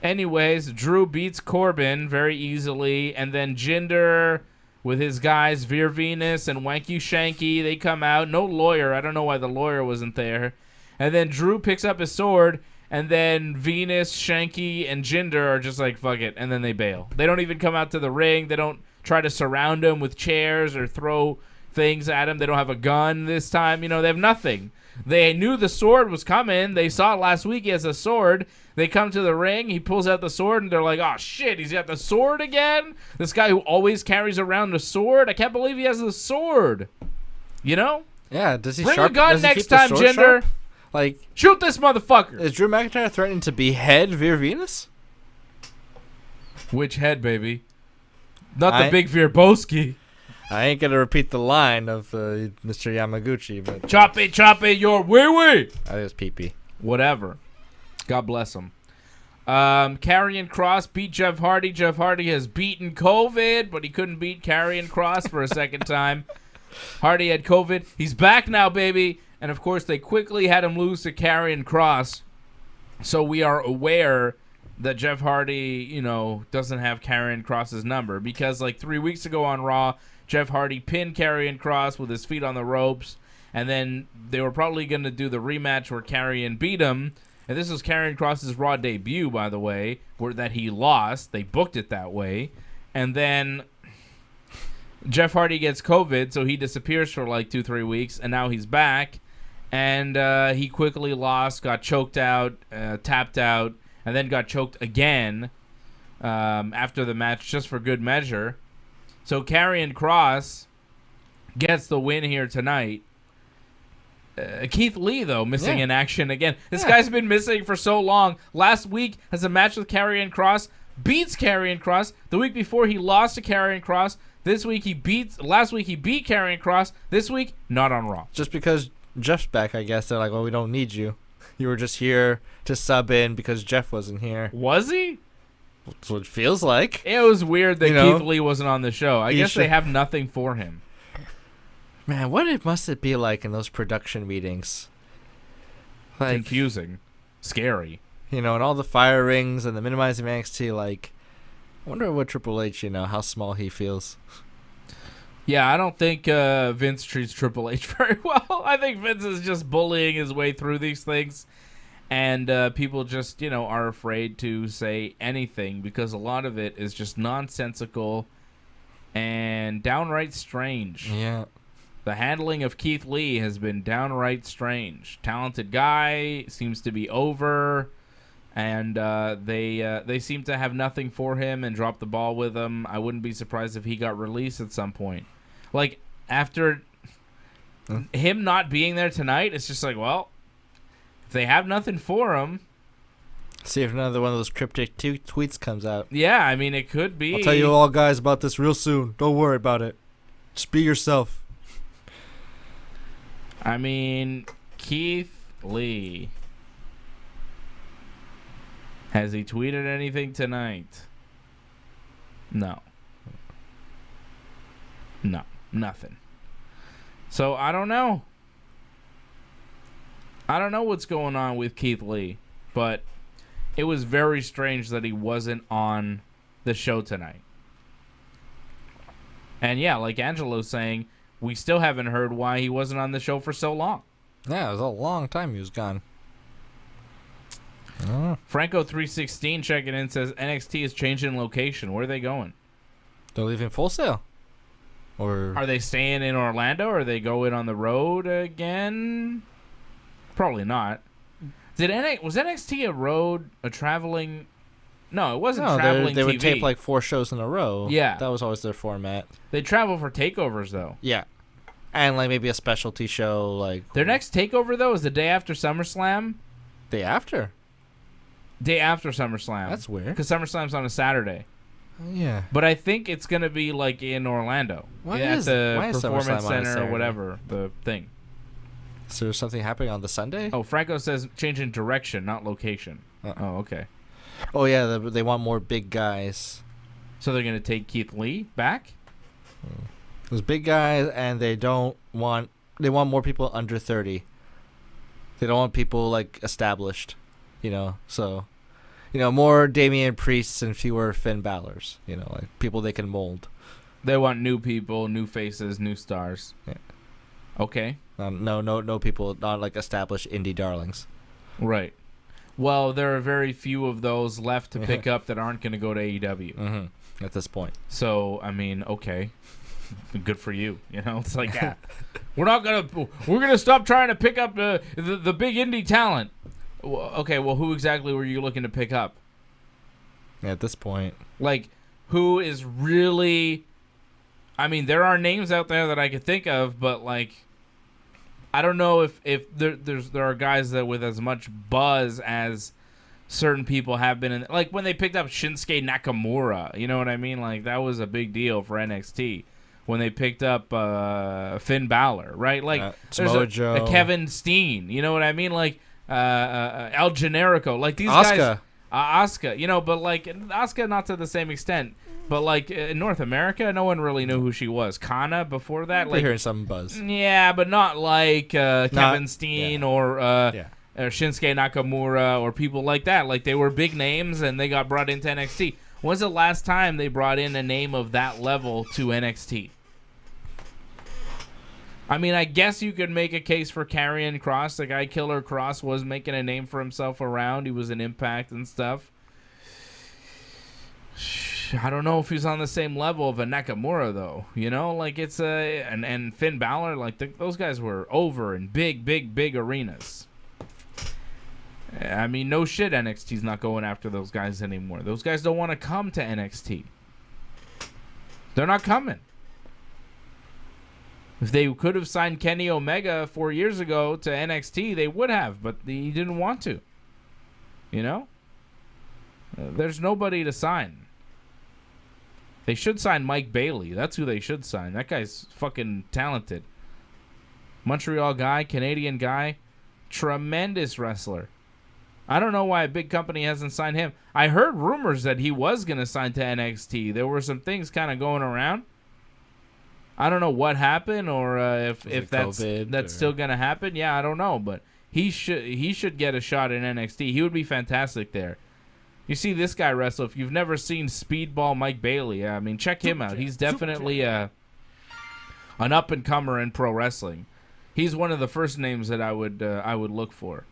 Anyways, Drew beats Corbin very easily. And then Jinder with his guys, Veer Venus and Wanky Shanky, they come out. No lawyer. I don't know why the lawyer wasn't there. And then Drew picks up his sword. And then Venus, Shanky, and Jinder are just like, fuck it. And then they bail. They don't even come out to the ring. They don't try to surround him with chairs or throw things at him. They don't have a gun this time. You know, they have nothing. They knew the sword was coming. They saw it last week. He has a sword. They come to the ring. He pulls out the sword, and they're like, oh, shit, he's got the sword again? This guy who always carries around a sword? I can't believe he has the sword. You know? Yeah, does he bring a gun next time, Jinder. Like, shoot this motherfucker. Is Drew McIntyre threatening to behead Veer Venus? Which head, baby? Not the big Veerboski. I ain't gonna repeat the line of Mr. Yamaguchi, but chop it, your wee. I think it was pee-pee. Whatever. God bless him. Karrion Kross beat Jeff Hardy. Jeff Hardy has beaten COVID, but he couldn't beat Karrion Kross for a second time. Hardy had COVID. He's back now, baby. And of course, they quickly had him lose to Karrion Kross. So we are aware that Jeff Hardy, you know, doesn't have Karrion Kross's number because like 3 weeks ago on Raw, Jeff Hardy pinned Karrion Kross with his feet on the ropes, and then they were probably going to do the rematch where Karrion beat him. And this was Karrion Kross's Raw debut, by the way, that he lost. They booked it that way. And then Jeff Hardy gets COVID, so he disappears for like 2-3 weeks, and now he's back. And he quickly lost, got choked out, tapped out, and then got choked again after the match just for good measure. So Karrion Kross gets the win here tonight. Keith Lee, though, missing in action again. This guy's been missing for so long. Last week has a match with Karrion Kross, beats Karrion Kross. The week before he lost to Karrion Kross. Last week he beat Karrion Kross. This week, not on Raw. Just because Jeff's back, I guess. They're like, well, we don't need you. You were just here to sub in because Jeff wasn't here. Was he? That's what it feels like. It was weird that Keith Lee wasn't on the show. I guess they have nothing for him. Man, must it be like in those production meetings? Like, confusing. Scary. And all the fire rings and the minimizing NXT, like, I wonder what Triple H, how small he feels. Yeah, I don't think Vince treats Triple H very well. I think Vince is just bullying his way through these things. And people just, are afraid to say anything because a lot of it is just nonsensical and downright strange. Yeah. The handling of Keith Lee has been downright strange. Talented guy, seems to be over. And they seem to have nothing for him and drop the ball with him. I wouldn't be surprised if he got released at some point. Like, after him not being there tonight, it's just like, well, if they have nothing for him... See if another one of those cryptic tweets comes out. Yeah, I mean, it could be. I'll tell you all guys about this real soon. Don't worry about it. Just be yourself. I mean, Keith Lee... Has he tweeted anything tonight? No. No, nothing. So I don't know. I don't know what's going on with Keith Lee, but it was very strange that he wasn't on the show tonight. And yeah, like Angelo's saying, we still haven't heard why he wasn't on the show for so long. Yeah, it was a long time he was gone. Franco 316 checking in says NXT is changing location. Where are they going? They're leaving Full Sail. Or are they staying in Orlando? Or are they going on the road again? Probably not. Was NXT a traveling? No, it wasn't traveling. They TV. would tape like 4 shows in a row. Yeah, that was always their format. They travel for takeovers though. Yeah, and like maybe a specialty show. Like their next takeover though is the day after SummerSlam. Day after SummerSlam. That's weird. Because SummerSlam's on a Saturday. Yeah. But I think it's going to be like in Orlando. Why is the Performance Center or whatever, the thing. So there's something happening on the Sunday? Oh, Franco says changing direction, not location. Oh, okay. Oh, yeah, they want more big guys. So they're going to take Keith Lee back? Those big guys, and they want more people under 30. They don't want people, like, established. So, more Damian Priests and fewer Finn Balor's, like people they can mold. They want new people, new faces, new stars. Yeah. Okay. No people, not like established indie darlings. Right. Well, there are very few of those left to pick up that aren't going to go to AEW. At this point. So, I mean, okay. Good for you. It's like, yeah, we're going to stop trying to pick up the big indie talent. Okay, well, who exactly were you looking to pick up? At this point. Like, who is really... I mean, there are names out there that I could think of, but, like, I don't know if there are guys that with as much buzz as certain people have been in... Like, when they picked up Shinsuke Nakamura, you know what I mean? Like, that was a big deal for NXT. When they picked up Finn Balor, right? Like, there's a Kevin Steen, you know what I mean? Like... El Generico, like these guys, Asuka, but like Asuka not to the same extent, but like in North America, no one really knew who she was. Kana before that, like hearing some buzz, yeah, but not like Kevin Steen or Shinsuke Nakamura or people like that. Like they were big names and they got brought into NXT. When's the last time they brought in a name of that level to NXT? I mean, I guess you could make a case for Karrion Kross. The guy Killer Kross was making a name for himself around. He was in Impact and stuff. I don't know if he's on the same level of a Nakamura, though. Like it's and Finn Balor, like those guys were over in big arenas. I mean, no shit, NXT's not going after those guys anymore. Those guys don't want to come to NXT. They're not coming. If they could have signed Kenny Omega 4 years ago to NXT, they would have, but he didn't want to. There's nobody to sign. They should sign Mike Bailey. That's who they should sign. That guy's fucking talented. Montreal guy, Canadian guy, tremendous wrestler. I don't know why a big company hasn't signed him. I heard rumors that he was going to sign to NXT. There were some things kind of going around. I don't know what happened or if that's still going to happen. Yeah, I don't know, but he should get a shot in NXT. He would be fantastic there. You see this guy wrestle. If you've never seen Speedball Mike Bailey, I mean, check him out. He's definitely an up-and-comer in pro wrestling. He's one of the first names that I would look for.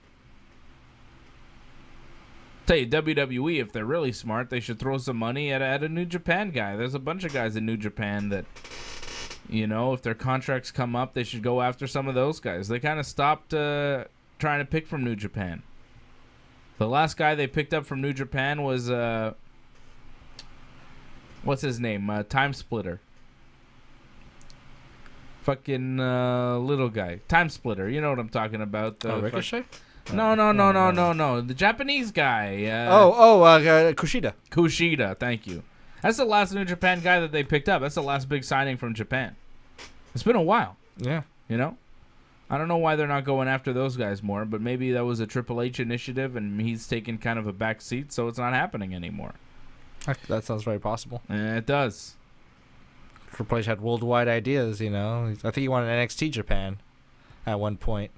Tell you, WWE, if they're really smart, they should throw some money at a New Japan guy. There's a bunch of guys in New Japan that, if their contracts come up, they should go after some of those guys. They kind of stopped trying to pick from New Japan. The last guy they picked up from New Japan was, what's his name? Time Splitter. Fucking little guy. Time Splitter. You know what I'm talking about. Ricochet? No. The Japanese guy. Kushida. Kushida, thank you. That's the last New Japan guy that they picked up. That's the last big signing from Japan. It's been a while. Yeah. I don't know why they're not going after those guys more, but maybe that was a Triple H initiative and he's taken kind of a back seat, so it's not happening anymore. That sounds very possible. It does. Triple H had worldwide ideas, I think he wanted NXT Japan at one point.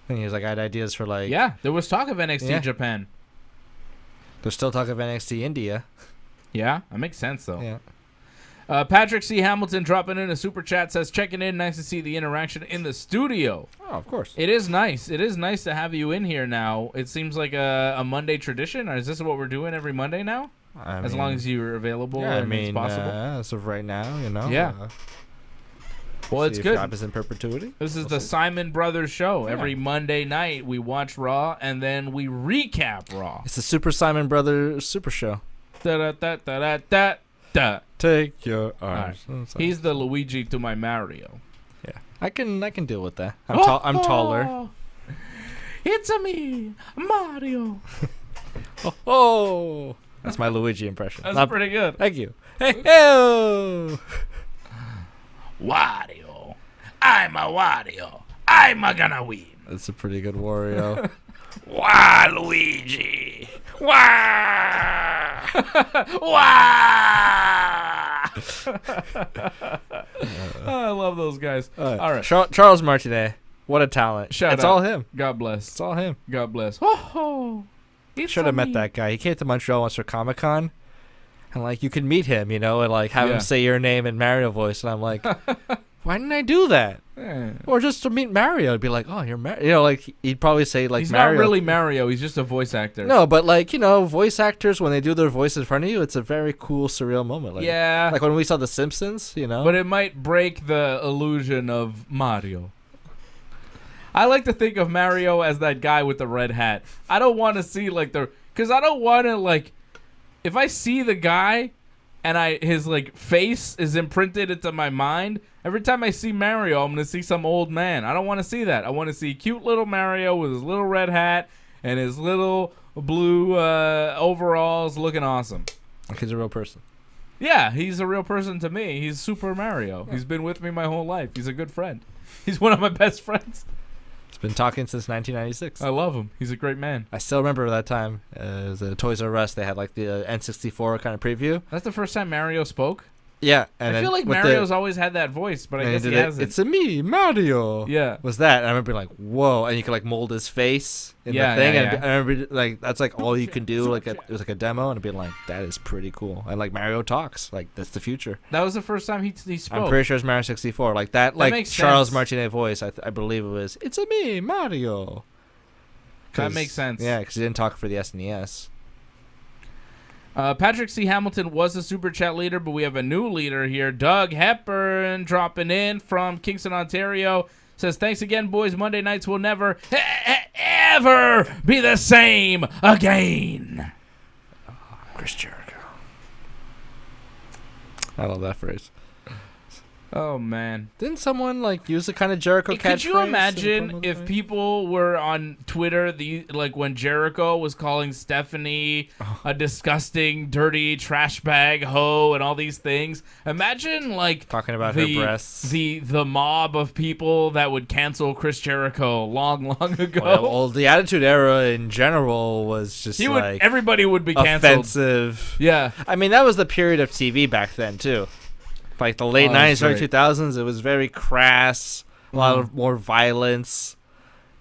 I think he was like, I had ideas for like... Yeah, there was talk of NXT Japan. There's still talk of NXT India. Yeah, that makes sense, though. Yeah. Patrick C. Hamilton dropping in a super chat says, checking in, nice to see the interaction in the studio. Oh, of course. It is nice. It is nice to have you in here now. It seems like a Monday tradition. Or is this what we're doing every Monday now? As long as you're available and it's possible? As of right now, Yeah. Well, it's good. If in perpetuity. This is the Simon Brothers show. Yeah. Every Monday night, we watch Raw, and then we recap Raw. It's the Super Simon Brothers Super Show. Da-da-da-da-da-da. Take your arms. Right. He's the Luigi to my Mario. Yeah, I can deal with that. I'm taller. It's a me, Mario. Oh, that's my Luigi impression. That's pretty good. Thank you. Hey. Wario. I'm a Wario. I'm a gonna win. That's a pretty good Wario. Wah, Luigi. Wah. Wah. I love those guys. All right. Charles Martinet. What a talent. It's all him. God bless. It's all him. God bless. Oh, should have met that guy. He came to Montreal once for Comic-Con. And, like, you could meet him, and, like, have him say your name in Mario voice. And I'm like, why didn't I do that? Yeah. Or just to meet Mario. It'd be like, oh, you're Mario. Like, he'd probably say, like, he's Mario. He's not really Mario. He's just a voice actor. No, but, like, voice actors, when they do their voice in front of you, it's a very cool, surreal moment. Like, yeah. Like when we saw The Simpsons, But it might break the illusion of Mario. I like to think of Mario as that guy with the red hat. I don't want to see, like, because I don't want to, like... If I see the guy and his like face is imprinted into my mind, every time I see Mario, I'm going to see some old man. I don't want to see that. I want to see cute little Mario with his little red hat and his little blue overalls looking awesome. Like he's a real person. Yeah, he's a real person to me. He's Super Mario. Yeah. He's been with me my whole life. He's a good friend. He's one of my best friends. He's been talking since 1996. I love him. He's a great man. I still remember that time. It was at Toys R Us. They had like the N64 kind of preview. That's the first time Mario spoke? Yeah. And I feel like Mario's always had that voice, but I guess he hasn't. It's a me, Mario. Yeah. Was that? And I remember being like, whoa. And you could like mold his face in the thing. And I remember like that's like all you can do. Like it was like a demo and being like, that is pretty cool. And like Mario talks. Like that's the future. That was the first time he spoke. I'm pretty sure it's Mario 64. Like that like Charles Martinet voice, I believe it was, it's a me, Mario. That makes sense. Yeah, because he didn't talk for the SNES. Patrick C. Hamilton was a super chat leader, but we have a new leader here. Doug Hepburn dropping in from Kingston, Ontario. Says, thanks again, boys. Monday nights will never, ever be the same again. Chris Jericho. I love that phrase. Oh man! Didn't someone like use the kind of Jericho catchphrase? Could you imagine if people were on Twitter, like when Jericho was calling Stephanie a disgusting, dirty trash bag hoe and all these things? Imagine like talking about her breasts. The mob of people that would cancel Chris Jericho long ago. Well, the Attitude Era in general was just everybody would be canceled. Offensive. Yeah, I mean that was the period of TV back then too. Like the late 90s, early 2000s, it was very crass, a lot of more violence.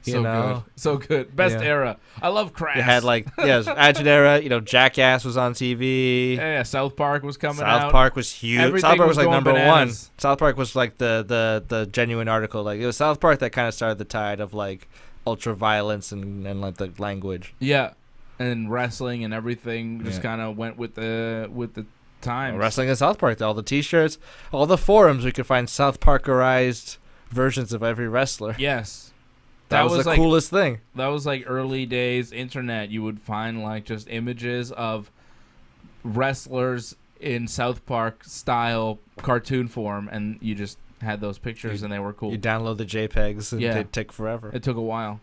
You know? So good. Best era. I love crass. You had Attitude Era, Jackass was on TV. Yeah, South Park was coming out. South Park was huge. Everything South Park was like number bananas. 1. South Park was like the genuine article. Like it was South Park that kind of started the tide of like ultra violence and like the language. Yeah. And wrestling and everything just kind of went with the time. Wrestling in South Park, all the T-shirts, all the forums, we could find South Parkerized versions of every wrestler. Yes, that was the coolest thing. That was like early days internet. You would find like just images of wrestlers in South Park style cartoon form, and you just had those pictures, and they were cool. You download the JPEGs, and they'd take forever. It took a while,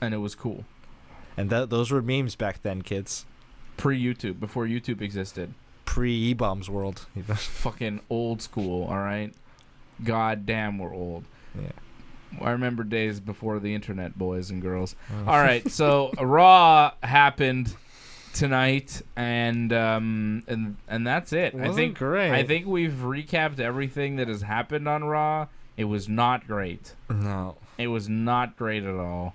and it was cool. And those were memes back then, kids. Pre-YouTube, before YouTube existed. Pre-E-Bombs world. Fucking old school, all right? God damn, we're old. Yeah. I remember days before the internet, boys and girls. All right, so Raw happened tonight, and that's it. I think we've recapped everything that has happened on Raw. It was not great. No. It was not great at all.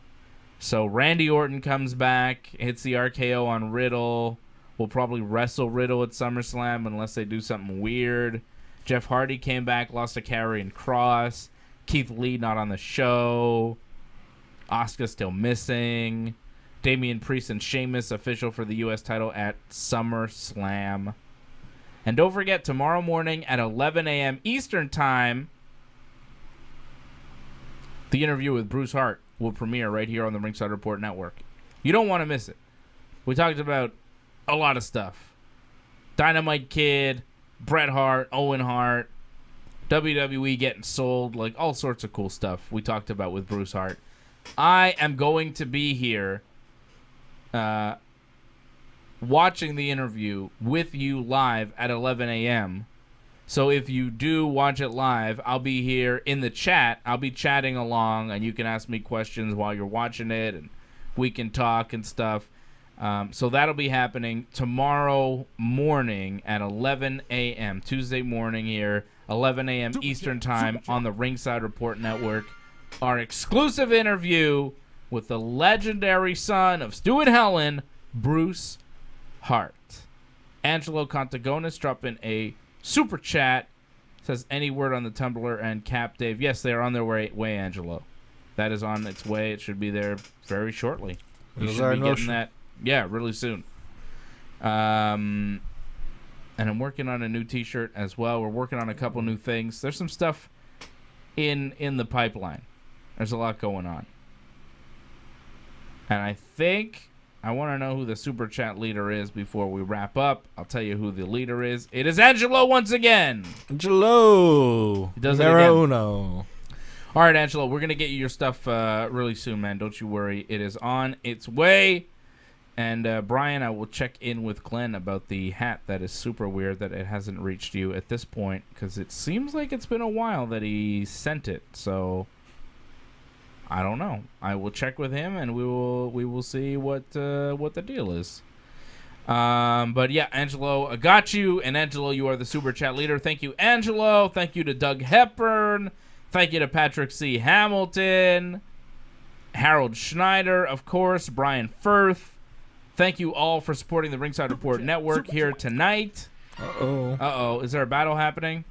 So Randy Orton comes back, hits the RKO on Riddle. We'll probably wrestle Riddle at SummerSlam unless they do something weird. Jeff Hardy came back, lost to Karrion Kross. Keith Lee not on the show. Asuka still missing. Damian Priest and Sheamus official for the U.S. title at SummerSlam. And don't forget, tomorrow morning at 11 a.m. Eastern Time, the interview with Bruce Hart will premiere right here on the Ringside Report Network. You don't want to miss it. We talked about a lot of stuff. Dynamite Kid, Bret Hart, Owen Hart, WWE getting sold, like all sorts of cool stuff we talked about with Bruce Hart. I am going to be here watching the interview with you live at 11 a.m. So if you do watch it live, I'll be here in the chat. I'll be chatting along, and you can ask me questions while you're watching it, and we can talk and stuff. So that'll be happening tomorrow morning at 11 a.m. Tuesday morning here, 11 a.m. Eastern Time on the Ringside Report Network. Our exclusive interview with the legendary son of Stu and Helen, Bruce Hart. Angelo Contagonis dropping a super chat. Says any word on the Tumblr and Cap Dave. Yes, they are on their way, Angelo. That is on its way. It should be there very shortly. You should be getting that. Yeah, really soon. And I'm working on a new T-shirt as well. We're working on a couple new things. There's some stuff in the pipeline. There's a lot going on. And I think I want to know who the Super Chat leader is before we wrap up. I'll tell you who the leader is. It is Angelo once again. Angelo. He does it again. All right, Angelo, we're going to get you your stuff really soon, man. Don't you worry. It is on its way. And, Brian, I will check in with Glenn about the hat that is super weird that it hasn't reached you at this point, because it seems like it's been a while that he sent it. So, I don't know. I will check with him, and we will see what the deal is. But, yeah, Angelo, I got you. And, Angelo, you are the Super Chat leader. Thank you, Angelo. Thank you to Doug Hepburn. Thank you to Patrick C. Hamilton. Harold Schneider, of course. Brian Firth. Thank you all for supporting the Ringside Report Network here tonight. Uh-oh. Is there a battle happening?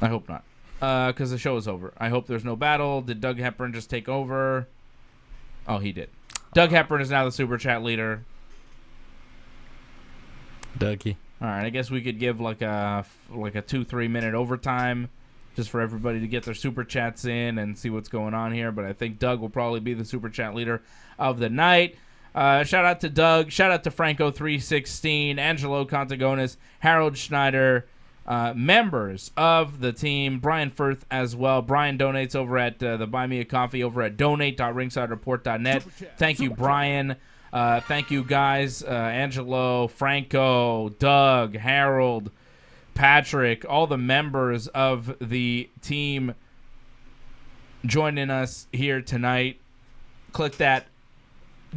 I hope not. Because the show is over. I hope there's no battle. Did Doug Hepburn just take over? Oh, he did. Doug Hepburn is now the Super Chat leader. Dougie. All right, I guess we could give like a 2-3 minute overtime just for everybody to get their Super Chats in and see what's going on here. But I think Doug will probably be the Super Chat leader of the night. Shout out to Doug. Shout out to Franco 316, Angelo Contagonis, Harold Schneider, members of the team. Brian Firth as well. Brian donates over at the Buy Me a Coffee over at donate.ringsidereport.net. Thank you, Brian. Thank you, guys. Angelo, Franco, Doug, Harold, Patrick, all the members of the team joining us here tonight. Click that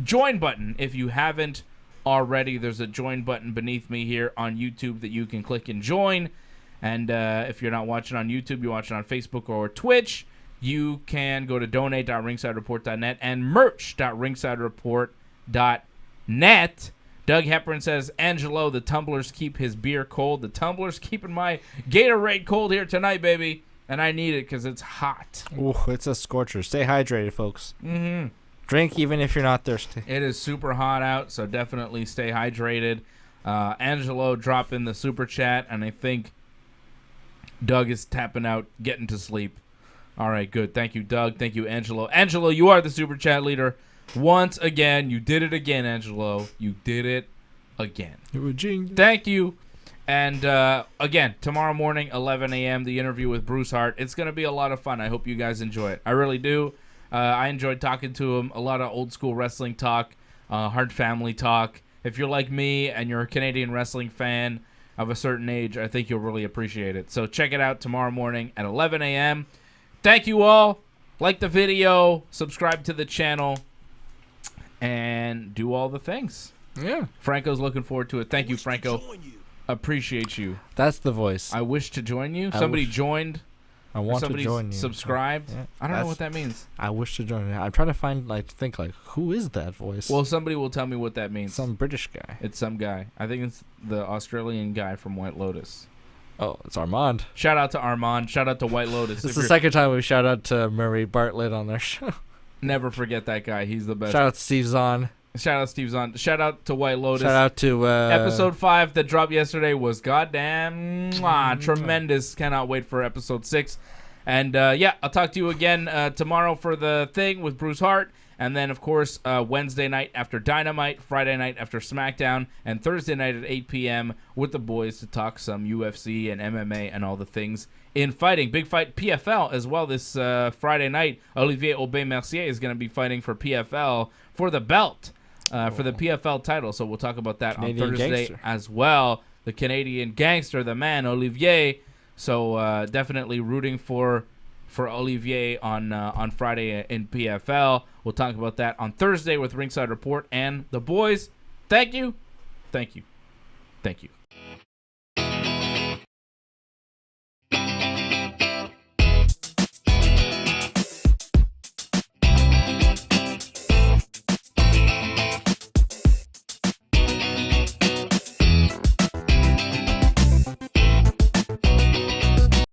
join button if you haven't already. There's a join button beneath me here on YouTube that you can click and join. And if you're not watching on YouTube, you're watching on Facebook or Twitch, you can go to donate.ringsidereport.net and merch.ringsidereport.net. Doug Hepburn says, Angelo, the tumblers keep his beer cold. The tumblers keeping my Gatorade cold here tonight, baby. And I need it because it's hot. Ooh, it's a scorcher. Stay hydrated, folks. Mm-hmm. Drink even if you're not thirsty. It is super hot out, so definitely stay hydrated. Angelo dropped in the super chat, and I think Doug is tapping out, getting to sleep. All right, good. Thank you, Doug. Thank you, Angelo. Angelo, you are the super chat leader. Once again, you did it again, Angelo. You did it again. You're a genius. Thank you. And again, tomorrow morning, 11 a.m., the interview with Bruce Hart. It's going to be a lot of fun. I hope you guys enjoy it. I really do. I enjoyed talking to him. A lot of old school wrestling talk, Hart family talk. If you're like me and you're a Canadian wrestling fan of a certain age, I think you'll really appreciate it. So check it out tomorrow morning at 11 a.m. Thank you all. Like the video, subscribe to the channel, and do all the things. Yeah. Franco's looking forward to it. Thank you, Franco. Appreciate you. That's the voice. I wish to join you. Somebody joined. I want to join you. Subscribed. Yeah. I don't know what that means. I wish to join you. I'm trying to think who is that voice? Well, somebody will tell me what that means. Some British guy. It's some guy. I think it's the Australian guy from White Lotus. Oh, it's Armand. Shout out to Armand. Shout out to White Lotus. It's the second time we shout out to Murray Bartlett on their show. Never forget that guy. He's the best. Shout out to Steve Zahn. Shout out Steve Zahn. Shout out to White Lotus. Shout out to episode 5 that dropped yesterday was goddamn tremendous. Cannot wait for episode 6. And yeah, I'll talk to you again tomorrow for the thing with Bruce Hart. And then, of course, Wednesday night after Dynamite, Friday night after Smackdown, and Thursday night at 8 p.m. with the boys to talk some UFC and MMA and all the things in fighting. Big fight PFL as well this Friday night. Olivier Aubin-Mercier is going to be fighting for PFL for the belt, for the PFL title. So we'll talk about that Canadian on Thursday gangster as well. The Canadian gangster, the man, Olivier. So definitely rooting for Olivier on Friday in PFL. We'll talk about that on Thursday with Ringside Report and the boys. Thank you. Thank you. Thank you.